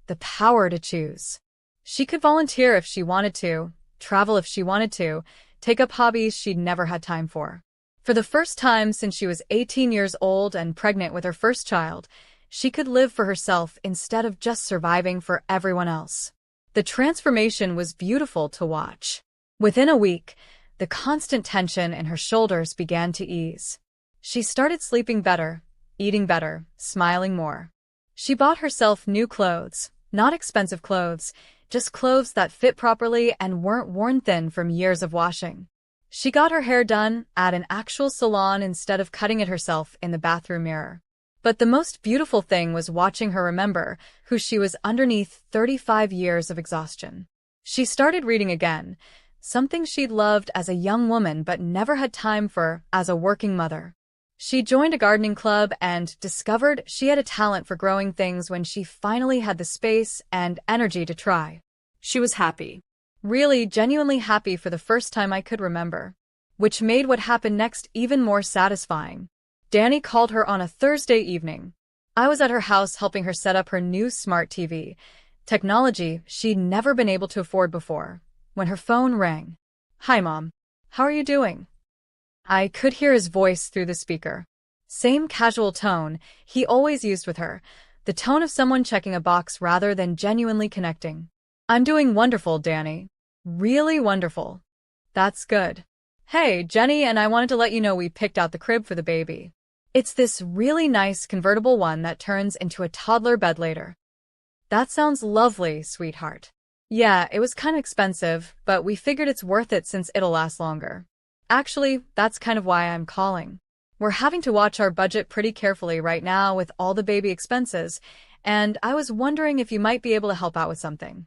the power to choose. She could volunteer if she wanted to, travel if she wanted to, take up hobbies she'd never had time for. For the first time since she was 18 years old and pregnant with her first child, she could live for herself instead of just surviving for everyone else. The transformation was beautiful to watch. Within a week, the constant tension in her shoulders began to ease. She started sleeping better, eating better, smiling more. She bought herself new clothes, not expensive clothes, just clothes that fit properly and weren't worn thin from years of washing. She got her hair done at an actual salon instead of cutting it herself in the bathroom mirror. But the most beautiful thing was watching her remember who she was underneath 35 years of exhaustion. She started reading again, something she'd loved as a young woman but never had time for as a working mother. She joined a gardening club and discovered she had a talent for growing things when she finally had the space and energy to try. She was happy. Really, genuinely happy for the first time I could remember. Which made what happened next even more satisfying. Danny called her on a Thursday evening. I was at her house helping her set up her new smart TV, technology she'd never been able to afford before, when her phone rang. "Hi, Mom. How are you doing?" I could hear his voice through the speaker. Same casual tone he always used with her, the tone of someone checking a box rather than genuinely connecting. "I'm doing wonderful, Danny. Really wonderful." "That's good. Hey, Jenny and I wanted to let you know we picked out the crib for the baby. It's this really nice convertible one that turns into a toddler bed later." "That sounds lovely, sweetheart." "Yeah, it was kind of expensive, but we figured it's worth it since it'll last longer. Actually, that's kind of why I'm calling. We're having to watch our budget pretty carefully right now with all the baby expenses, and I was wondering if you might be able to help out with something."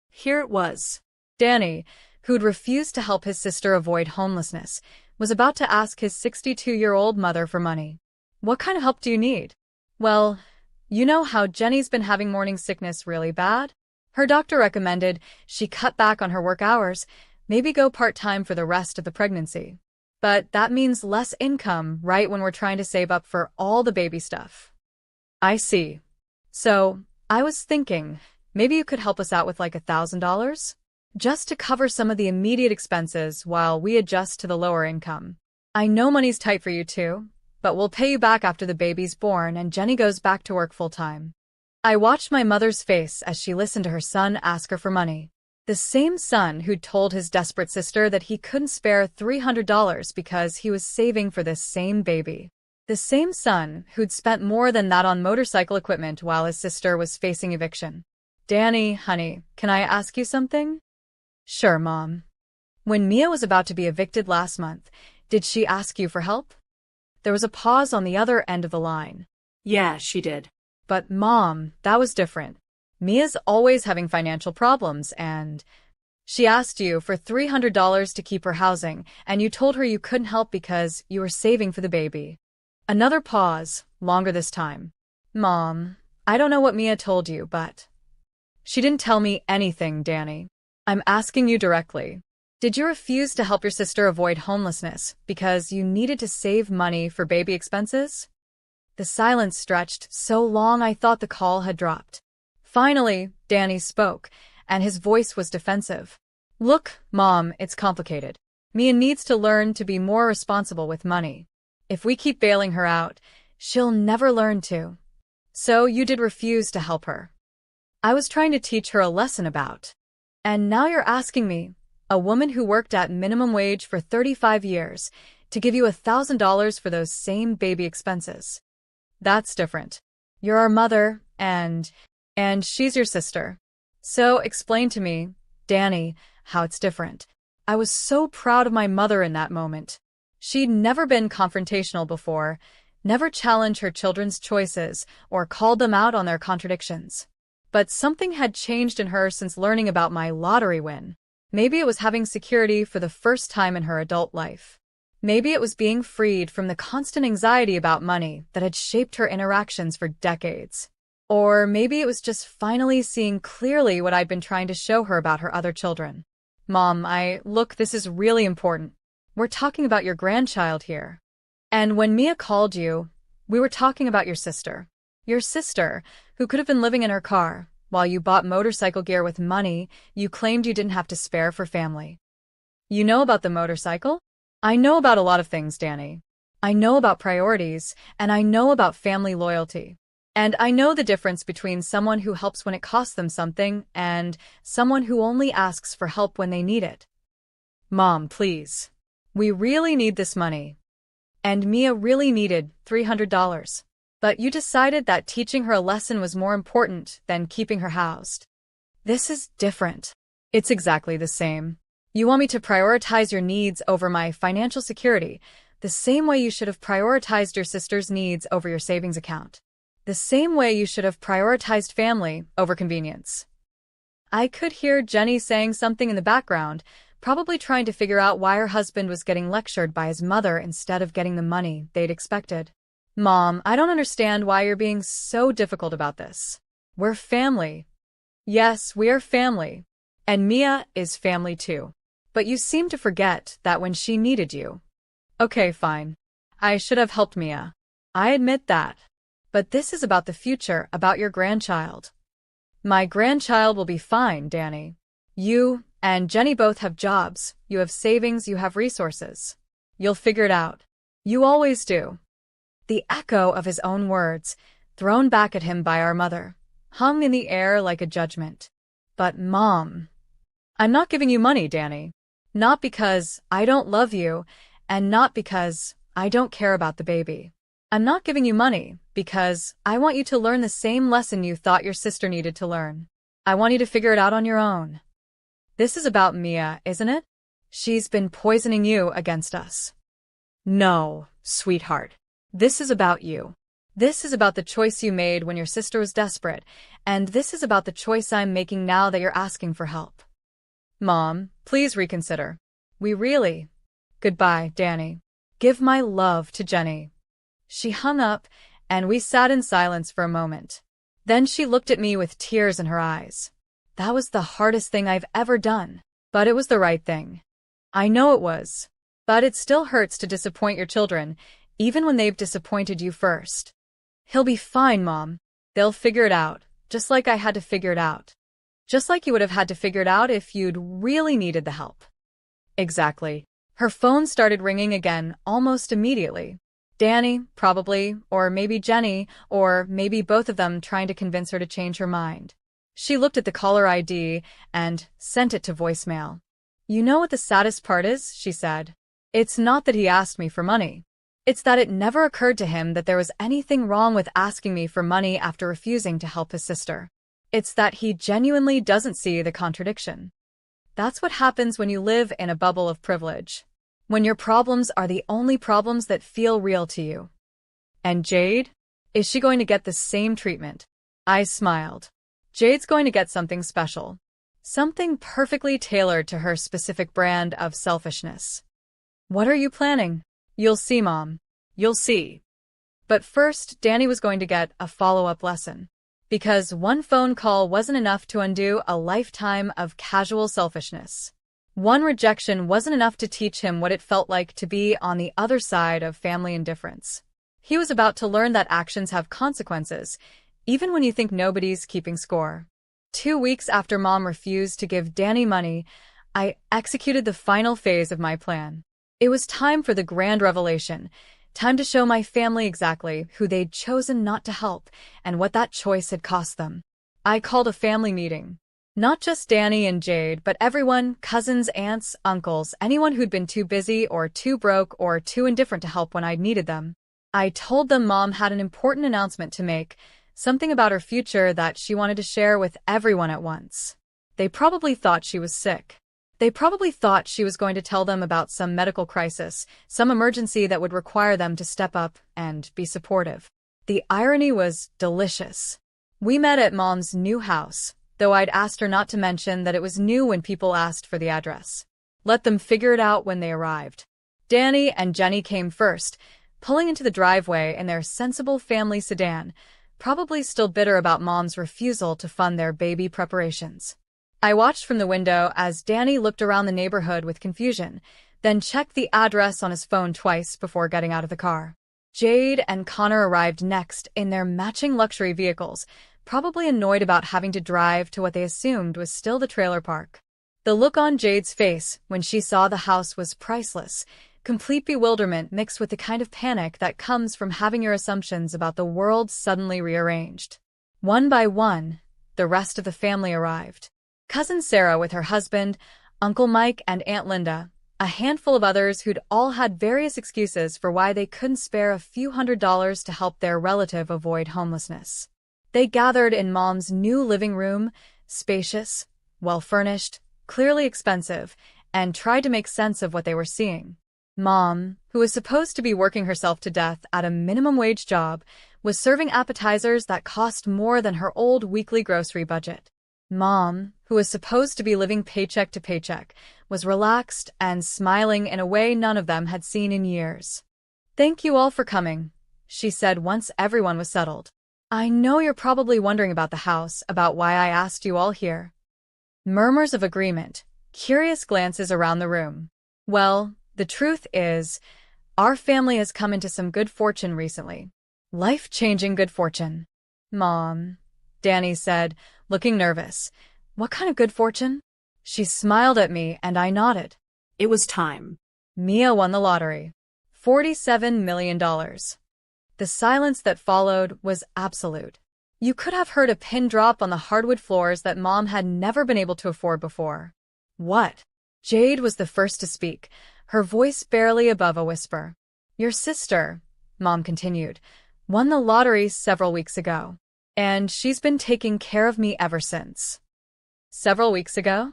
Here it was. Danny, who'd refused to help his sister avoid homelessness, was about to ask his 62-year-old mother for money. "What kind of help do you need?" "Well, you know how Jenny's been having morning sickness really bad? Her doctor recommended she cut back on her work hours, maybe go part-time for the rest of the pregnancy. But that means less income right when we're trying to save up for all the baby stuff." "I see. So, I was thinking, maybe you could help us out with like $1,000? Just to cover some of the immediate expenses while we adjust to the lower income. I know money's tight for you too, but we'll pay you back after the baby's born and Jenny goes back to work full-time." I watched my mother's face as she listened to her son ask her for money. The same son who'd told his desperate sister that he couldn't spare $300 because he was saving for this same baby. The same son who'd spent more than that on motorcycle equipment while his sister was facing eviction. "Danny, honey, can I ask you something?" "Sure, Mom." "When Mia was about to be evicted last month, did she ask you for help?" There was a pause on the other end of the line. "Yeah, she did." "But Mom, that was different. Mia's always having financial problems and she asked you for $300 to keep her housing and you told her you couldn't help because you were saving for the baby." Another pause, longer this time. "Mom, I don't know what Mia told you, but..." "She didn't tell me anything, Danny. I'm asking you directly. Did you refuse to help your sister avoid homelessness because you needed to save money for baby expenses?" The silence stretched so long I thought the call had dropped. Finally, Danny spoke, and his voice was defensive. "Look, Mom, it's complicated. Mia needs to learn to be more responsible with money. If we keep bailing her out, she'll never learn to. So you did refuse to help her. I was trying to teach her a lesson about. And now you're asking me, a woman who worked at minimum wage for 35 years, to give you $1,000 for those same baby expenses. That's different. You're our mother, and she's your sister. So explain to me, Danny, how it's different." I was so proud of my mother in that moment. She'd never been confrontational before, never challenged her children's choices or called them out on their contradictions. But something had changed in her since learning about my lottery win. Maybe it was having security for the first time in her adult life. Maybe it was being freed from the constant anxiety about money that had shaped her interactions for decades. Or maybe it was just finally seeing clearly what I'd been trying to show her about her other children. "Mom, look, this is really important. We're talking about your grandchild here. And when Mia called you, we were talking about your sister. Your sister, who could have been living in her car, while you bought motorcycle gear with money you claimed you didn't have to spare for family." "You know about the motorcycle?" "I know about a lot of things, Danny. I know about priorities, and I know about family loyalty. And I know the difference between someone who helps when it costs them something and someone who only asks for help when they need it." "Mom, please. We really need this money. And Mia really needed $300. But you decided that teaching her a lesson was more important than keeping her housed." This is different. It's exactly the same. You want me to prioritize your needs over my financial security, the same way you should have prioritized your sister's needs over your savings account. The same way you should have prioritized family over convenience. I could hear Jenny saying something in the background, probably trying to figure out why her husband was getting lectured by his mother instead of getting the money they'd expected. Mom, I don't understand why you're being so difficult about this. We're family. Yes, we are family. And Mia is family too. But you seem to forget that when she needed you. Okay, fine. I should have helped Mia. I admit that. But this is about the future, about your grandchild. My grandchild will be fine, Danny. You and Jenny both have jobs, you have savings, you have resources. You'll figure it out. You always do. The echo of his own words, thrown back at him by our mother, hung in the air like a judgment. But Mom, I'm not giving you money, Danny. Not because I don't love you, and not because I don't care about the baby. I'm not giving you money because I want you to learn the same lesson you thought your sister needed to learn. I want you to figure it out on your own. This is about Mia, isn't it? She's been poisoning you against us. No, sweetheart. This is about you. This is about the choice you made when your sister was desperate, and this is about the choice I'm making now that you're asking for help. Mom, please reconsider. We really... Goodbye, Danny. Give my love to Jenny. She hung up, and we sat in silence for a moment. Then she looked at me with tears in her eyes. That was the hardest thing I've ever done, but it was the right thing. I know it was. But it still hurts to disappoint your children, even when they've disappointed you first. He'll be fine, Mom. They'll figure it out, just like I had to figure it out. Just like you would have had to figure it out if you'd really needed the help. Exactly. Her phone started ringing again almost immediately. Danny, probably, or maybe Jenny, or maybe both of them trying to convince her to change her mind. She looked at the caller ID and sent it to voicemail. You know what the saddest part is? She said. It's not that he asked me for money. It's that it never occurred to him that there was anything wrong with asking me for money after refusing to help his sister. It's that he genuinely doesn't see the contradiction. That's what happens when you live in a bubble of privilege. When your problems are the only problems that feel real to you. And Jade? Is she going to get the same treatment? I smiled. Jade's going to get something special. Something perfectly tailored to her specific brand of selfishness. What are you planning? You'll see, Mom. You'll see. But first, Danny was going to get a follow-up lesson. Because one phone call wasn't enough to undo a lifetime of casual selfishness. One rejection wasn't enough to teach him what it felt like to be on the other side of family indifference. He was about to learn that actions have consequences, even when you think nobody's keeping score. 2 weeks after Mom refused to give Danny money, I executed the final phase of my plan. It was time for the grand revelation, time to show my family exactly who they'd chosen not to help and what that choice had cost them. I called a family meeting. Not just Danny and Jade, but everyone, cousins, aunts, uncles, anyone who'd been too busy or too broke or too indifferent to help when I'd needed them. I told them Mom had an important announcement to make, something about her future that she wanted to share with everyone at once. They probably thought she was sick. They probably thought she was going to tell them about some medical crisis, some emergency that would require them to step up and be supportive. The irony was delicious. We met at Mom's new house, though I'd asked her not to mention that it was new when people asked for the address. Let them figure it out when they arrived. Danny and Jenny came first, pulling into the driveway in their sensible family sedan, probably still bitter about Mom's refusal to fund their baby preparations. I watched from the window as Danny looked around the neighborhood with confusion, then checked the address on his phone twice before getting out of the car. Jade and Connor arrived next in their matching luxury vehicles, probably annoyed about having to drive to what they assumed was still the trailer park. The look on Jade's face when she saw the house was priceless, complete bewilderment mixed with the kind of panic that comes from having your assumptions about the world suddenly rearranged. One by one, the rest of the family arrived. Cousin Sarah with her husband, Uncle Mike and Aunt Linda, a handful of others who'd all had various excuses for why they couldn't spare a few $100s to help their relative avoid homelessness. They gathered in Mom's new living room, spacious, well-furnished, clearly expensive, and tried to make sense of what they were seeing. Mom, who was supposed to be working herself to death at a minimum wage job, was serving appetizers that cost more than her old weekly grocery budget. Mom, who was supposed to be living paycheck to paycheck, was relaxed and smiling in a way none of them had seen in years. "Thank you all for coming," she said once everyone was settled. "I know you're probably wondering about the house, about why I asked you all here." Murmurs of agreement, curious glances around the room. "Well, the truth is, our family has come into some good fortune recently. Life-changing good fortune." "Mom," Danny said, looking nervous. "What kind of good fortune?" She smiled at me and I nodded. It was time. Mia won the lottery. $47 million. The silence that followed was absolute. You could have heard a pin drop on the hardwood floors that Mom had never been able to afford before. "What?" Jade was the first to speak, her voice barely above a whisper. "Your sister," Mom continued, "won the lottery several weeks ago. And she's been taking care of me ever since." Several weeks ago?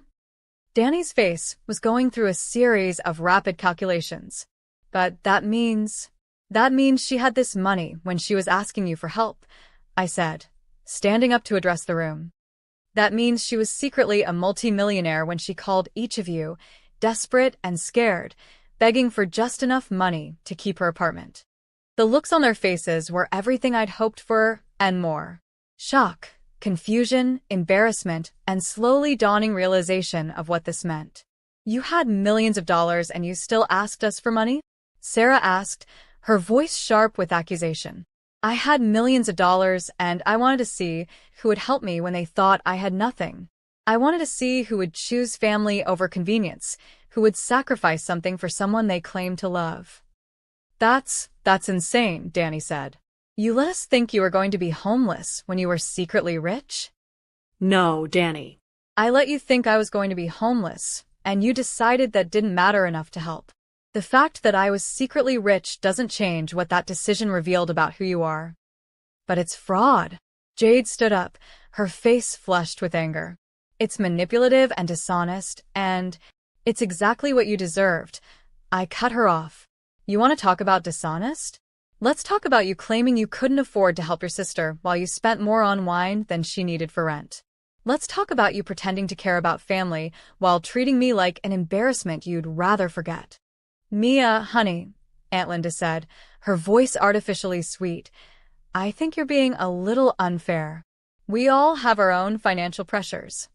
Danny's face was going through a series of rapid calculations. "But that means she had this money when she was asking you for help," I said, standing up to address the room. "That means she was secretly a multimillionaire when she called each of you, desperate and scared, begging for just enough money to keep her apartment." The looks on their faces were everything I'd hoped for and more. Shock, confusion, embarrassment, and slowly dawning realization of what this meant. "You had millions of dollars and you still asked us for money?" Sarah asked, her voice sharp with accusation. "I had millions of dollars and I wanted to see who would help me when they thought I had nothing. I wanted to see who would choose family over convenience, who would sacrifice something for someone they claimed to love." That's insane," Danny said. "You let us think you were going to be homeless when you were secretly rich?" No, Danny. "I let you think I was going to be homeless, and you decided that didn't matter enough to help. The fact that I was secretly rich doesn't change what that decision revealed about who you are." "But it's fraud." Jade stood up, her face flushed with anger. "It's manipulative and dishonest, and it's exactly what you deserved." I cut her off. "You want to talk about dishonest? Let's talk about you claiming you couldn't afford to help your sister while you spent more on wine than she needed for rent. Let's talk about you pretending to care about family while treating me like an embarrassment you'd rather forget." "Mia, honey," Aunt Linda said, her voice artificially sweet, "I think you're being a little unfair. We all have our own financial pressures."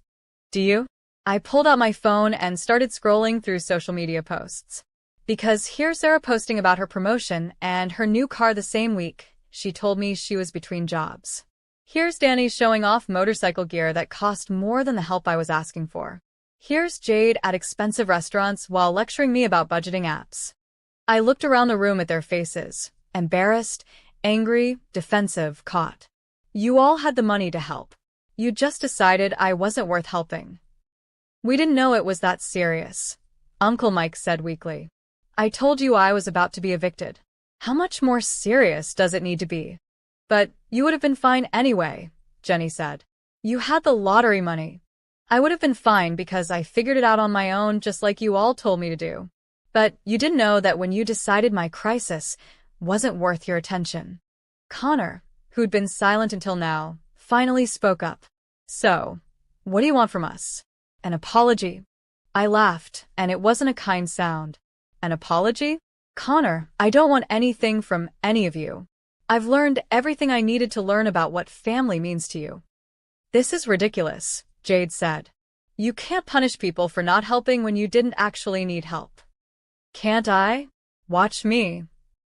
"Do you?" I pulled out my phone and started scrolling through social media posts. Because here's Sarah posting about her promotion and her new car the same week she told me she was between jobs. Here's Danny showing off motorcycle gear that cost more than the help I was asking for. Here's Jade at expensive restaurants while lecturing me about budgeting apps. I looked around the room at their faces, embarrassed, angry, defensive, caught. You all had the money to help. You just decided I wasn't worth helping. "We didn't know it was that serious," Uncle Mike said weakly. "I told you I was about to be evicted. How much more serious does it need to be?" "But you would have been fine anyway," Jenny said. "You had the lottery money." "I would have been fine because I figured it out on my own just like you all told me to do. But you didn't know that when you decided my crisis wasn't worth your attention." Connor, who'd been silent until now, finally spoke up. "So, what do you want from us? An apology?" I laughed, and it wasn't a kind sound. "An apology? Connor, I don't want anything from any of you. I've learned everything I needed to learn about what family means to you." "This is ridiculous," Jade said. "You can't punish people for not helping when you didn't actually need help." "Can't I? Watch me."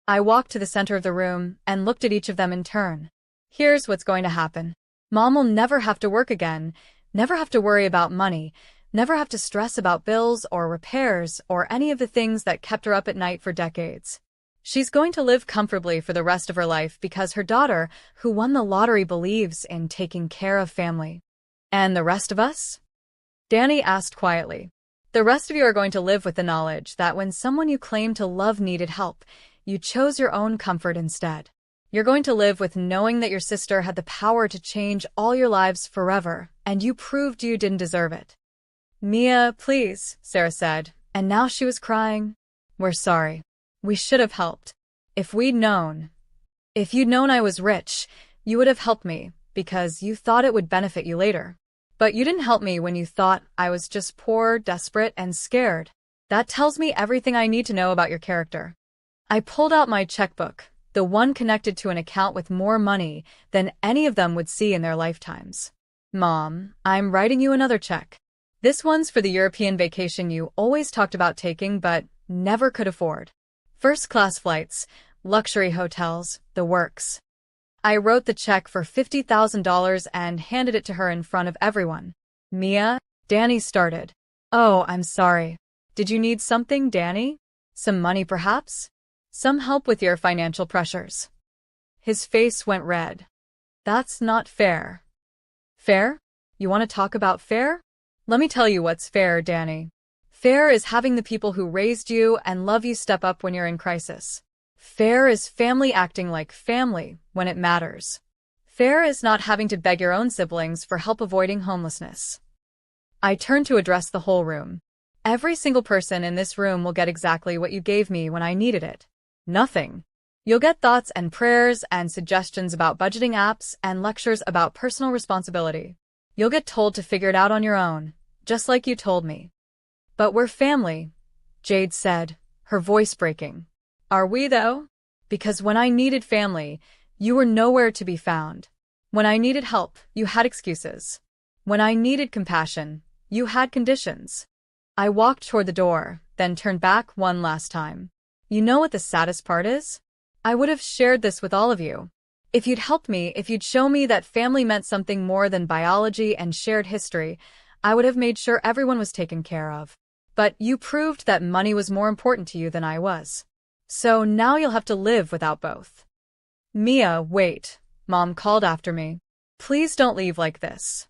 I walked to the center of the room and looked at each of them in turn. "Here's what's going to happen. Mom will never have to work again, never have to worry about money, never have to stress about bills or repairs or any of the things that kept her up at night for decades. She's going to live comfortably for the rest of her life because her daughter, who won the lottery, believes in taking care of family." "And the rest of us?" Danny asked quietly. "The rest of you are going to live with the knowledge that when someone you claim to love needed help, you chose your own comfort instead. You're going to live with knowing that your sister had the power to change all your lives forever, and you proved you didn't deserve it. Mia, please, Sarah said, and now she was crying. We're sorry. We should have helped. If you'd known I was rich, you would have helped me, because you thought it would benefit you later. But you didn't help me when you thought I was just poor, desperate, and scared. That tells me everything I need to know about your character. I pulled out my checkbook, the one connected to an account with more money than any of them would see in their lifetimes. Mom, I'm writing you another check. This one's for the European vacation you always talked about taking but never could afford. First-class flights, luxury hotels, the works. I wrote the check for $50,000 and handed it to her in front of everyone. Mia, Danny started. Oh, I'm sorry. Did you need something, Danny? Some money, perhaps? Some help with your financial pressures? His face went red. That's not fair. Fair? You want to talk about fair? Let me tell you what's fair, Danny. Fair is having the people who raised you and love you step up when you're in crisis. Fair is family acting like family when it matters. Fair is not having to beg your own siblings for help avoiding homelessness. I turned to address the whole room. Every single person in this room will get exactly what you gave me when I needed it. Nothing. You'll get thoughts and prayers and suggestions about budgeting apps and lectures about personal responsibility. You'll get told to figure it out on your own, just like you told me. But we're family, Jade said, her voice breaking. Are we, though? Because when I needed family, you were nowhere to be found. When I needed help, you had excuses. When I needed compassion, you had conditions. I walked toward the door, then turned back one last time. You know what the saddest part is? I would have shared this with all of you. If you'd helped me, if you'd show me that family meant something more than biology and shared history, I would have made sure everyone was taken care of. But you proved that money was more important to you than I was. So now you'll have to live without both. Mia, wait, Mom called after me. Please don't leave like this.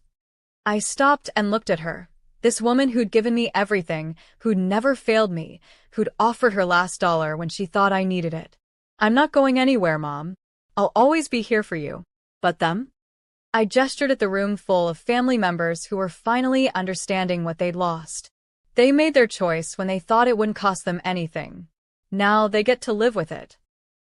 I stopped and looked at her. This woman who'd given me everything, who'd never failed me, who'd offered her last dollar when she thought I needed it. I'm not going anywhere, Mom. I'll always be here for you. But them? I gestured at the room full of family members who were finally understanding what they'd lost. They made their choice when they thought it wouldn't cost them anything. Now they get to live with it.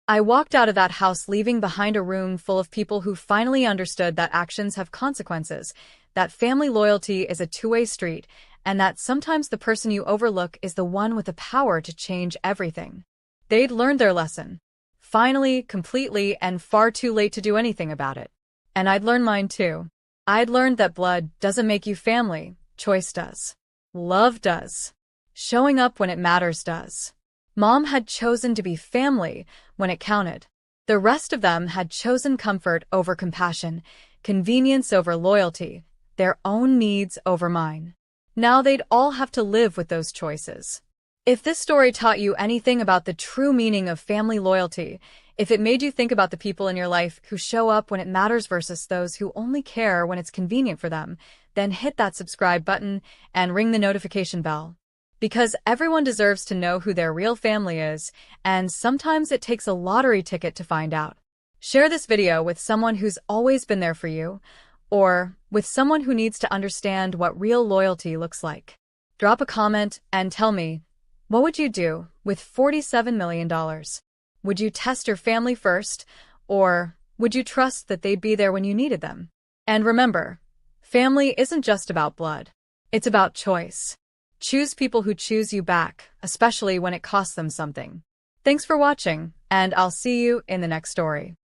I walked out of that house leaving behind a room full of people who finally understood that actions have consequences, that family loyalty is a two-way street, and that sometimes the person you overlook is the one with the power to change everything. They'd learned their lesson. Finally, completely, and far too late to do anything about it. And I'd learned mine too. I'd learned that blood doesn't make you family, choice does. Love does. Showing up when it matters does. Mom had chosen to be family when it counted. The rest of them had chosen comfort over compassion, convenience over loyalty, their own needs over mine. Now they'd all have to live with those choices. If this story taught you anything about the true meaning of family loyalty, if it made you think about the people in your life who show up when it matters versus those who only care when it's convenient for them, then hit that subscribe button and ring the notification bell. Because everyone deserves to know who their real family is, and sometimes it takes a lottery ticket to find out. Share this video with someone who's always been there for you, or with someone who needs to understand what real loyalty looks like. Drop a comment and tell me, what would you do with $47 million? Would you test your family first, or would you trust that they'd be there when you needed them? And remember, family isn't just about blood. It's about choice. Choose people who choose you back, especially when it costs them something. Thanks for watching, and I'll see you in the next story.